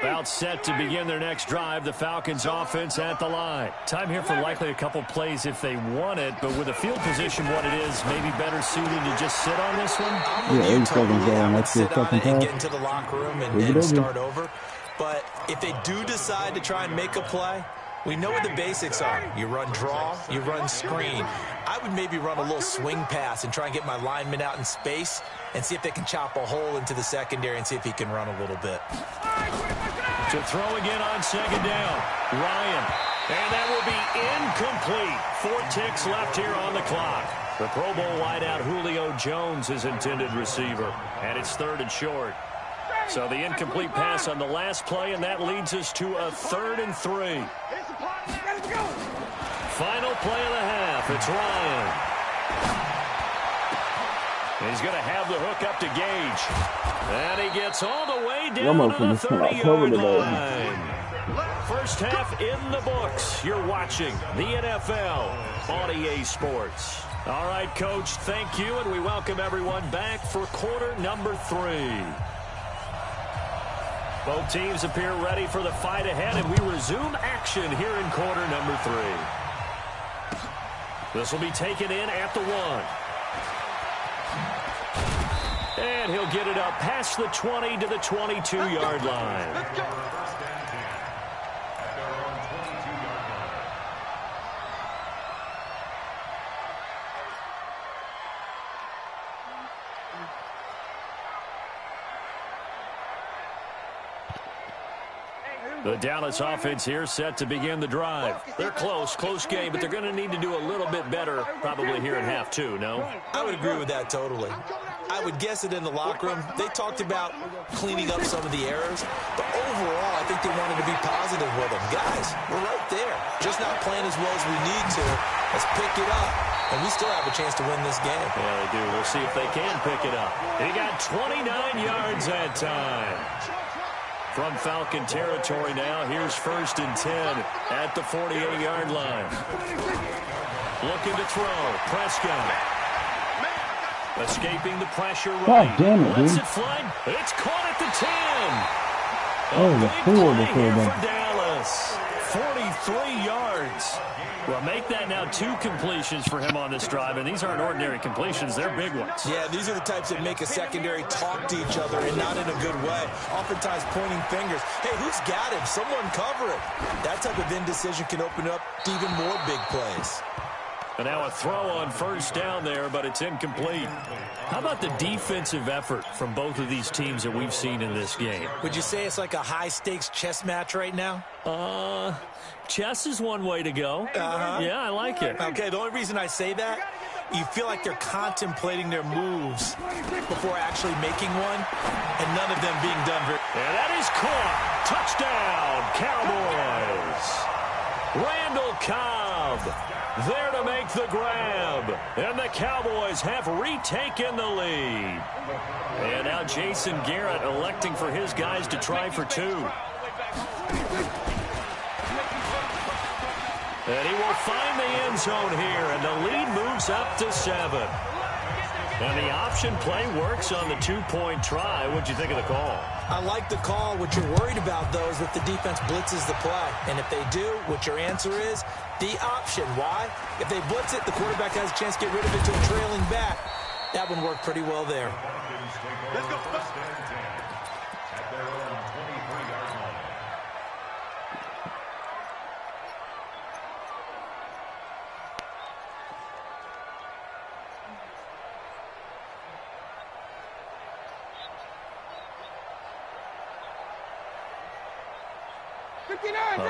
About set to begin their next drive, the Falcons offense at the line. Time here for likely a couple plays if they want it, but with the field position what it is, maybe better suited to just sit on this one. Yeah, totally. I would sit on it and get into the locker room and start over. But if they do decide to try and make a play, we know what the basics are. You run draw, you run screen. I would maybe run a little swing pass and try and get my lineman out in space and see if they can chop a hole into the secondary and see if he can run a little bit. To throw again on 2nd down. Ryan. And that will be incomplete. 4 ticks left here on the clock. The Pro Bowl wideout Julio Jones is intended receiver. And it's 3rd and short. So the incomplete pass on the last play, and that leads us to a 3rd and 3. Final play of the half. It's Ryan. He's going to have the hook up to Gage. And he gets all the way down to the 30-yard line. First half in the books. You're watching the NFL on EA Sports. All right, Coach, thank you, and we welcome everyone back for quarter number 3. Both teams appear ready for the fight ahead, and we resume action here in quarter number 3. This will be taken in at the 1. And he'll get it up past the 20 to the 22-yard line. The Dallas offense here set to begin the drive. They're close game, but they're going to need to do a little bit better probably here in half two, no? I would agree with that totally. I would guess that in the locker room, they talked about cleaning up some of the errors, but overall, I think they wanted to be positive with them. Guys, we're right there. Just not playing as well as we need to. Let's pick it up, and we still have a chance to win this game. Yeah, they do. We'll see if they can pick it up. He got 29 yards that time. From Falcon territory now, here's 1st and 10 at the 48-yard line. Looking to throw. Prescott. Escaping the pressure right. God damn it, Lets dude. it fly. It's caught at the 10. Oh, the Big four play before here that. for Dallas. 43 yards. Well, make that now 2 completions for him on this drive, and these aren't ordinary completions. They're big ones. Yeah, these are the types that make a secondary talk to each other, and not in a good way. Oftentimes pointing fingers. Hey, who's got him? Someone cover it. That type of indecision can open up to even more big plays. And now a throw on 1st down there, but it's incomplete. How about the defensive effort from both of these teams that we've seen in this game? Would you say it's like a high-stakes chess match right now? Chess is one way to go. Yeah, I like it. Okay, the only reason I say that, you feel like they're contemplating their moves before actually making one, and none of them being done very... And that is caught. Touchdown, Cowboys. Randall Cobb there to make the grab. And the Cowboys have retaken the lead. And now Jason Garrett electing for his guys to try for 2. And he will find the end zone here, and the lead moves up to 7. And the option play works on the 2-point try. What'd you think of the call? I like the call. What you're worried about, though, is if the defense blitzes the play. And if they do, what your answer is, the option. Why? If they blitz it, the quarterback has a chance to get rid of it to a trailing back. That one worked pretty well there. Let's go. At their own 23-yard line.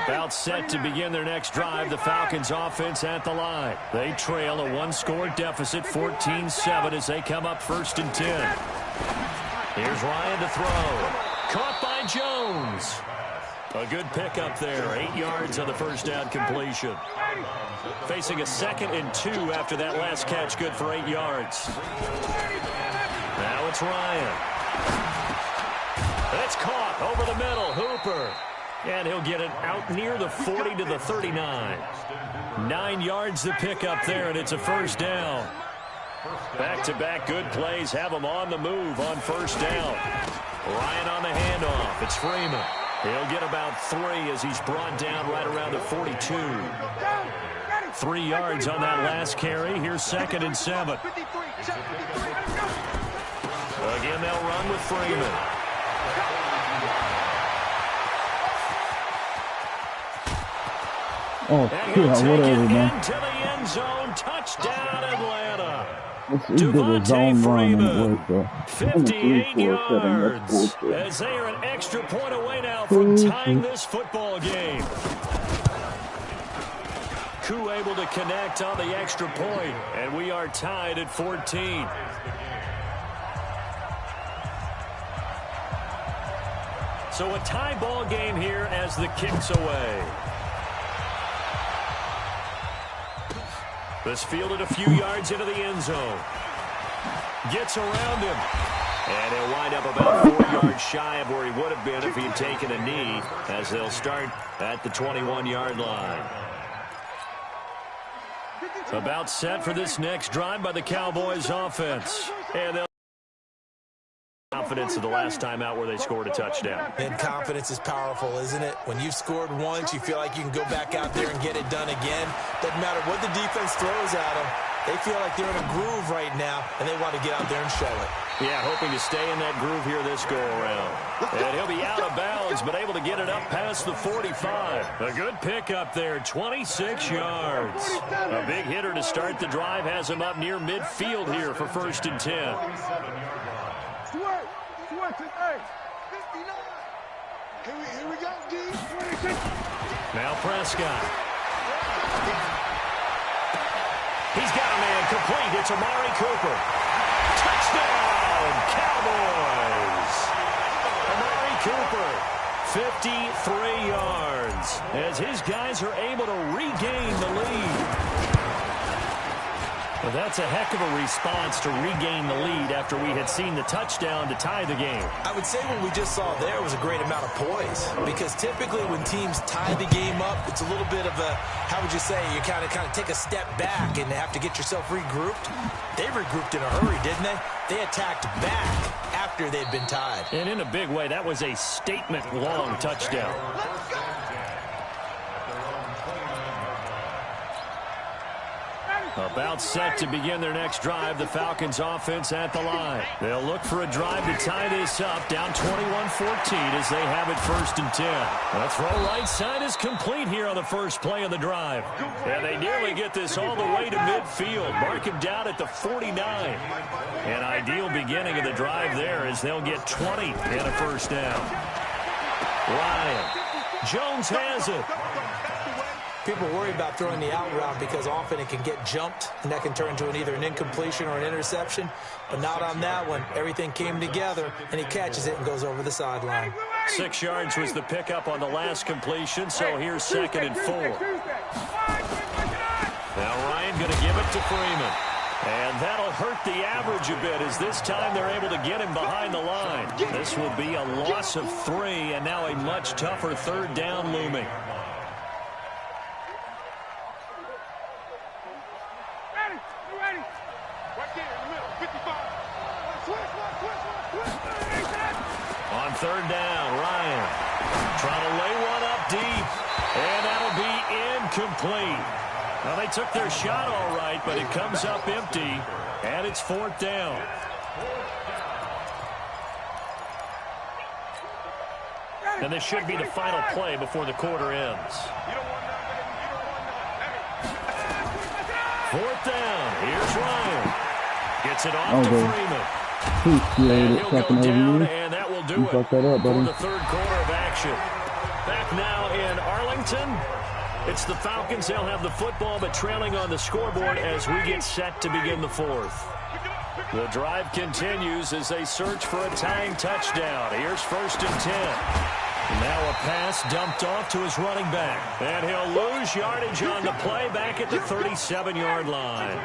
About set to begin their next drive, the Falcons offense at the line. They trail a 1-score deficit, 14-7 as they come up 1st and 10. Here's Ryan to throw. Caught by Jones. A good pickup there, 8 yards on the 1st down completion. Facing a 2nd and 2 after that last catch, good for 8 yards. Now it's Ryan. It's caught over the middle, Hooper. And he'll get it out near the 40 to the 39. 9 yards to pick up there, and it's a 1st down. Back-to-back good plays have him on the move on 1st down. Ryan on the handoff. It's Freeman. He'll get about 3 as he's brought down right around the 42. 3 yards on that last carry. Here's 2nd and 7. Again, they'll run with Freeman. Oh, And yeah, he'll take whatever, it man. into the end zone. Touchdown, Atlanta. He did a zone run and it worked, though. 58 yards. That's bullshit. As they are an extra point away now from tying this football game. Koo able to connect on the extra point, and we are tied at 14. So a tie ball game here as the kick's away. This fielded a few yards into the end zone. Gets around him. And he'll wind up about 4 yards shy of where he would have been if he had taken a knee, as they'll start at the 21-yard line. About set for this next drive by the Cowboys offense. And they'll confidence of the last time out where they scored a touchdown. And confidence is powerful, isn't it? When you've scored once, you feel like you can go back out there and get it done again. Doesn't matter what the defense throws at them. They feel like they're in a groove right now, and they want to get out there and show it. Yeah, hoping to stay in that groove here this go-around. And he'll be out of bounds, but able to get it up past the 45. A good pickup there, 26 yards. A big hitter to start the drive has him up near midfield here for 1st and 10. Here we go, D. Now Prescott. He's got a man complete. It's Amari Cooper. Touchdown, Cowboys. Amari Cooper, 53 yards, as his guys are able to regain the lead. Well, that's a heck of a response to regain the lead after we had seen the touchdown to tie the game. I would say what we just saw there was a great amount of poise, because typically when teams tie the game up, it's a little bit of a, how would you say, you kind of take a step back and have to get yourself regrouped. They regrouped in a hurry, didn't they? They attacked back after they'd been tied. And in a big way, that was a statement-long touchdown. About set to begin their next drive, the Falcons offense at the line. They'll look for a drive to tie this up, down 21-14 as they have it 1st and 10. The throw right side is complete here on the first play of the drive. And they nearly get this all the way to midfield. Mark him down at the 49. An ideal beginning of the drive there as they'll get 20 and a first down. Ryan. Jones has it. People worry about throwing the out route because often it can get jumped, and that can turn into either an incompletion or an interception. But not on that one. Everything came together, and he catches it and goes over the sideline. 6 yards was the pickup on the last completion, so here's 2nd and 4. Now Ryan going to give it to Freeman. And that'll hurt the average a bit as this time they're able to get him behind the line. This will be a loss of 3, and now a much tougher 3rd down looming. On 3rd down, Ryan trying to lay one up deep, and that'll be incomplete. Now, they took their shot all right, but it comes up empty, and it's 4th down. And this should be the final play before the quarter ends. 4th down. Here's Ryan. Gets it off to Freeman. And he'll go down, and that will do it for the 3rd quarter of action. Back now in Arlington. It's the Falcons. They'll have the football, but trailing on the scoreboard as we get set to begin the 4th. The drive continues as they search for a tying touchdown. Here's 1st and 10. Now a pass dumped off to his running back. And he'll lose yardage on the play back at the 37-yard line.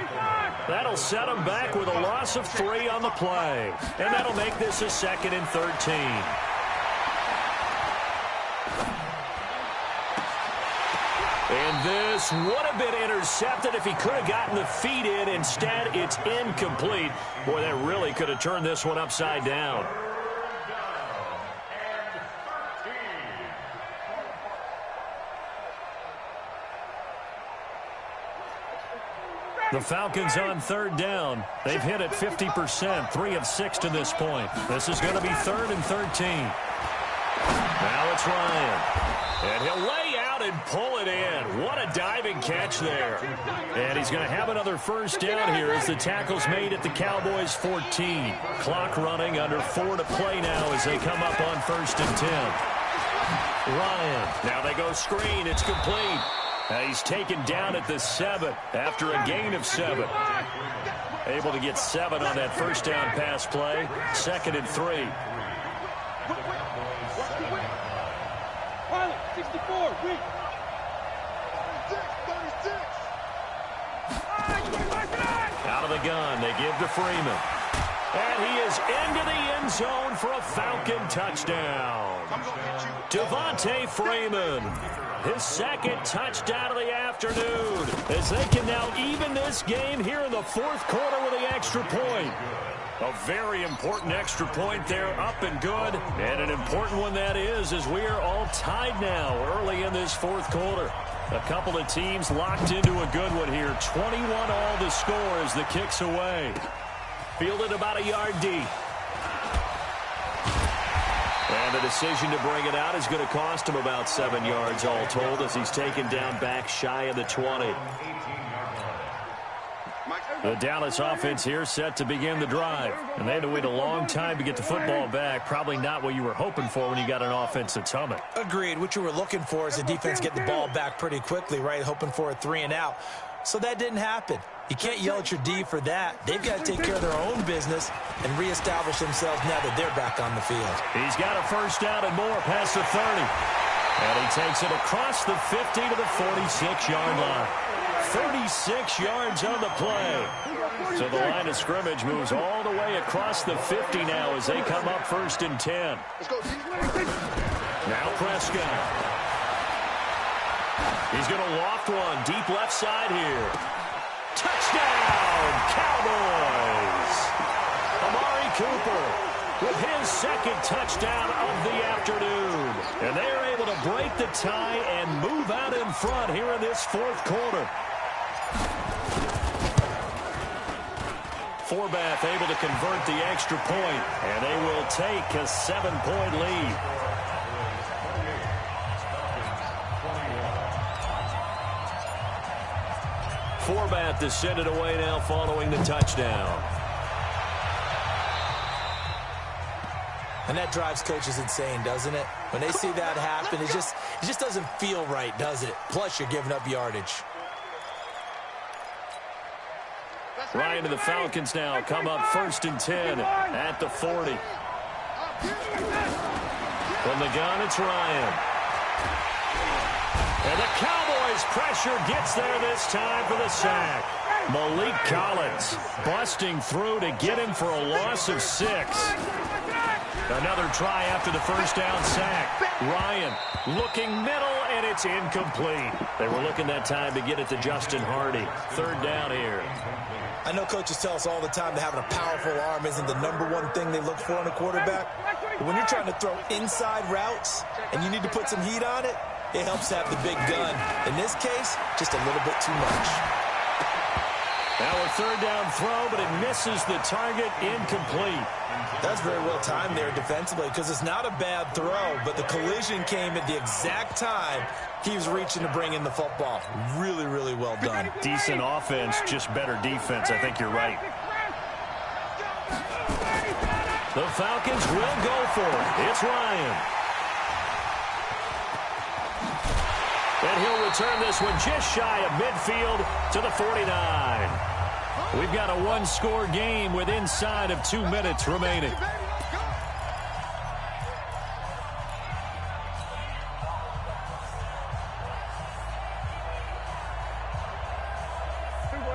That'll set him back with a loss of 3 on the play. And that'll make this a 2nd and 13. And this would have been intercepted if he could have gotten the feet in. Instead, it's incomplete. Boy, that really could have turned this one upside down. The Falcons on 3rd down. They've hit it 50%, 3 of 6 to this point. This is going to be 3rd and 13. Now it's Ryan. And he'll lay out and pull it in. What a diving catch there. And he's going to have another first down here as the tackle's made at the Cowboys' 14. Clock running, under 4 to play now as they come up on 1st and 10. Ryan. Now they go screen. It's complete. He's taken down at the 7 after a gain of 7. Able to get 7 on that first down pass play. 2nd and 3. 64, weak. 36. Out of the gun, they give to Freeman. And he is into the end zone for a Falcon touchdown. Devontae Freeman, his 2nd touchdown of the afternoon, as they can now even this game here in the 4th quarter with the extra point. A very important extra point there, up and good. And an important one that is, as we are all tied now early in this 4th quarter. A couple of teams locked into a good one here. 21 all the score as the kick's away. Fielded about a yard deep. And the decision to bring it out is going to cost him about 7 yards all told as he's taken down back shy of the 20. The Dallas offense here set to begin the drive. And they had to wait a long time to get the football back. Probably not what you were hoping for when you got an offense that's humming. Agreed. What you were looking for is the defense get the ball back pretty quickly, right? Hoping for a 3 and out. So that didn't happen. You can't yell at your D for that. They've got to take care of their own business and reestablish themselves now that they're back on the field. He's got a first down and more past the 30. And he takes it across the 50 to the 46-yard line. 36 yards on the play. So the line of scrimmage moves all the way across the 50 now as they come up 1st and 10. Now Prescott. He's going to loft one deep left side here. Touchdown, Cowboys! Amari Cooper with his second touchdown of the afternoon. And they are able to break the tie and move out in front here in this 4th quarter. Forbath able to convert the extra point, and they will take a 7-point lead. Forbath is sent it away now following the touchdown. And that drives coaches insane, doesn't it? When they see that happen, it just doesn't feel right, does it? Plus, you're giving up yardage. Ryan to the Falcons now come up 1st and 10 at the 40. From the gun, it's Ryan. And the Cowboys pressure gets there this time for the sack. Malik Collins busting through to get him for a loss of 6. Another try after the first down sack. Ryan looking middle, and it's incomplete. They were looking that time to get it to Justin Hardy. 3rd down here. I know coaches tell us all the time that having a powerful arm isn't the #1 thing they look for in a quarterback. But when you're trying to throw inside routes and you need to put some heat on it, it helps to have the big gun. In this case, just a little bit too much. Now a 3rd down throw, but it misses the target, incomplete. That's very well timed there defensively because it's not a bad throw, but the collision came at the exact time he was reaching to bring in the football. Really, really well done. Decent offense, just better defense. I think you're right. The Falcons will go for it. It's Ryan. And he'll return this one just shy of midfield to the 49. We've got a 1-score game with inside of 2 minutes remaining.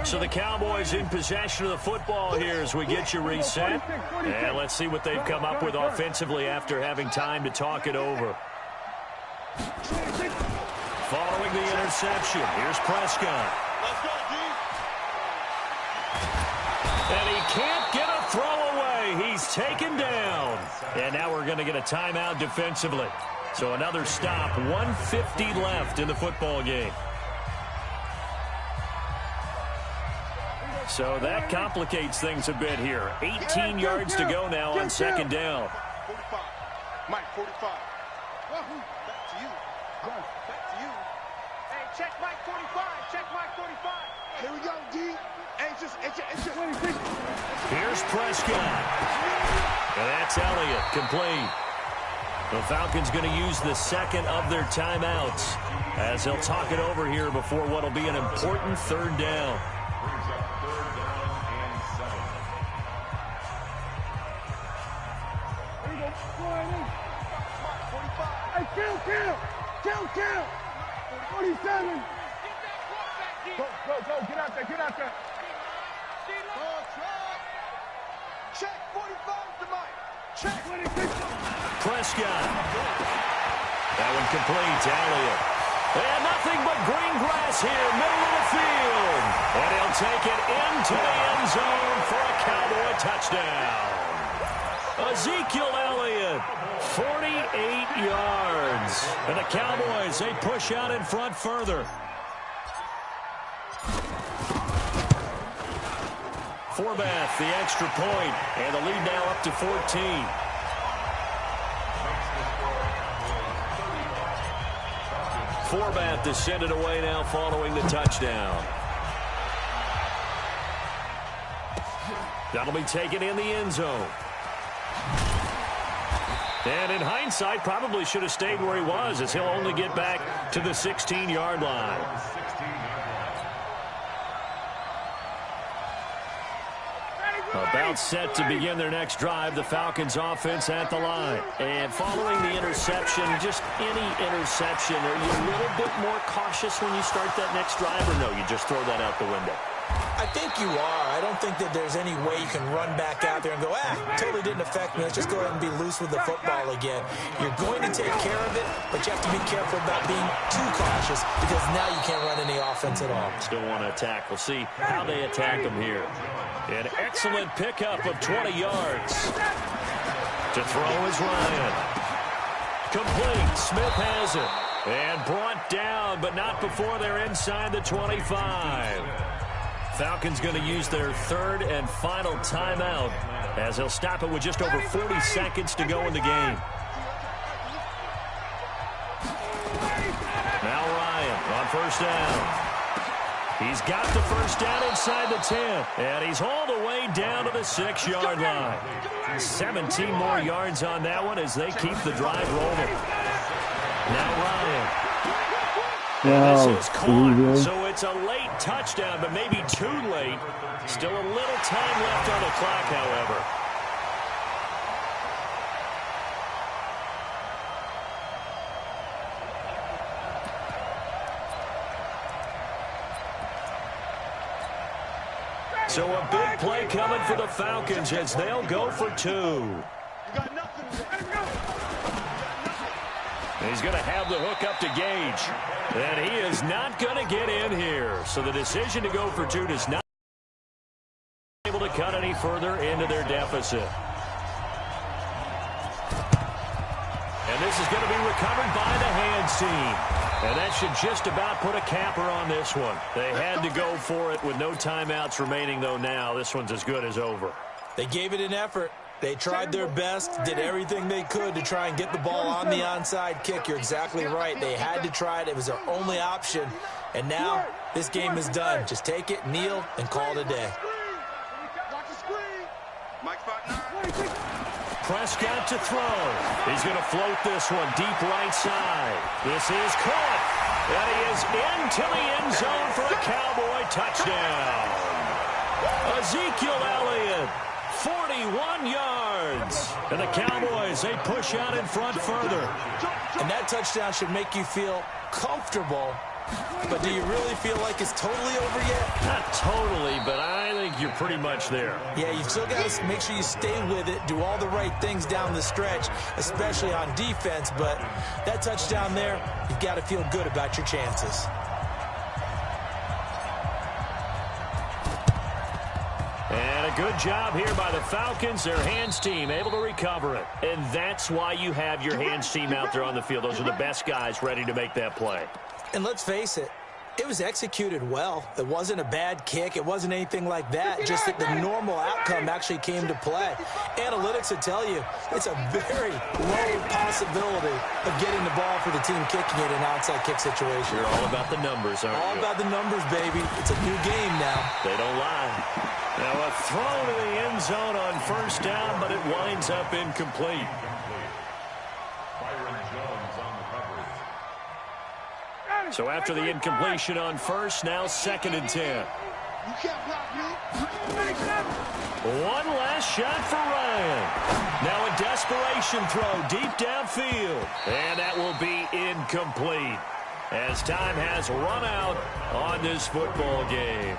So the Cowboys in possession of the football here as we get you reset. And let's see what they've come up with offensively after having time to talk it over. Following the interception, here's Prescott. Let's go, D. And he can't get a throw away. He's taken down. And now we're going to get a timeout defensively. So another stop, 1:50 left in the football game. So that complicates things a bit here. 18 yards to go now on 2nd down. 45. Mike, 45. Back to you. Back to you. Hey, check Mike 45. Check Mike 45. Here we go, D. Anxious. Here's Prescott. And that's Elliott, complete. The Falcons going to use the 2nd of their timeouts as they'll talk it over here before what will be an important 3rd down. Hey, kill. 47. Go. Get out there. Check 45 to Mike. Check. Prescott. That one complete to Elliott. And nothing but green grass here, middle of the field. And he'll take it into the end zone for a Cowboy touchdown. Ezekiel Elliott, 48 yards. And the Cowboys, they push out in front further. Forbath, the extra point, and the lead now up to 14. Forbath to send it away now following the touchdown. That'll be taken in the end zone. And in hindsight, probably should have stayed where he was, as he'll only get back to the 16-yard line. About set to begin their next drive, the Falcons offense at the line. And following the interception, just any interception, are you a little bit more cautious when you start that next drive, or no, you just throw that out the window? I think you are. I don't think that there's any way you can run back out there and go, totally didn't affect me. Let's just go ahead and be loose with the football again. You're going to take care of it, but you have to be careful about being too cautious because now you can't run any offense at all. Still want to attack. We'll see how they attack them here. An excellent pickup of 20 yards. To throw is Ryan. Complete. Smith has it. And brought down, but not before they're inside the 25. Falcons going to use their third and final timeout as they'll stop it with just over 40 seconds to go in the game. Now Ryan on first down. He's got the first down inside the 10, and he's hauled away down to the 6-yard line. 17 more yards on that one as they keep the drive rolling. Now Ryan. This is caught, so it's a late touchdown, but maybe too late. Still a little time left on the clock, however. So a big play coming for the Falcons as they'll go for 2. He's going to have the hook up to Gage. And he is not going to get in here. So the decision to go for 2 does not able to cut any further into their deficit. And this is going to be recovered by the hands team. And that should just about put a capper on this one. They had to go for it with no timeouts remaining, though now this one's as good as over. They gave it an effort. They tried their best, did everything they could to try and get the ball on the onside kick. You're exactly right. They had to try it. It was their only option. And now this game is done. Just take it, kneel, and call it a day. Prescott to throw. He's going to float this one deep right side. This is caught. And he is into the end zone for a Cowboy touchdown. Ezekiel Elliott. 41 yards. And the Cowboys, they push out in front further. And that touchdown should make you feel comfortable. But do you really feel like it's totally over yet? Not totally, but I think you're pretty much there. Yeah, you've still got to make sure you stay with it, do all the right things down the stretch, especially on defense. But that touchdown there, you've got to feel good about your chances. And a good job here by the Falcons. Their hands team able to recover it. And that's why you have your hands team out there on the field. Those are the best guys ready to make that play. And let's face it, it was executed well. It wasn't a bad kick. It wasn't anything like that. Just that the normal outcome actually came to play. Analytics will tell you it's a very low possibility of getting the ball for the team kicking it in an outside kick situation. You're all about the numbers, aren't you? All about the numbers, baby. It's a new game now. They don't lie. Now a throw to the end zone on first down, but it winds up incomplete. So after the incompletion on first, now 2nd and 10. One last shot for Ryan. Now a desperation throw deep downfield. And that will be incomplete as time has run out on this football game.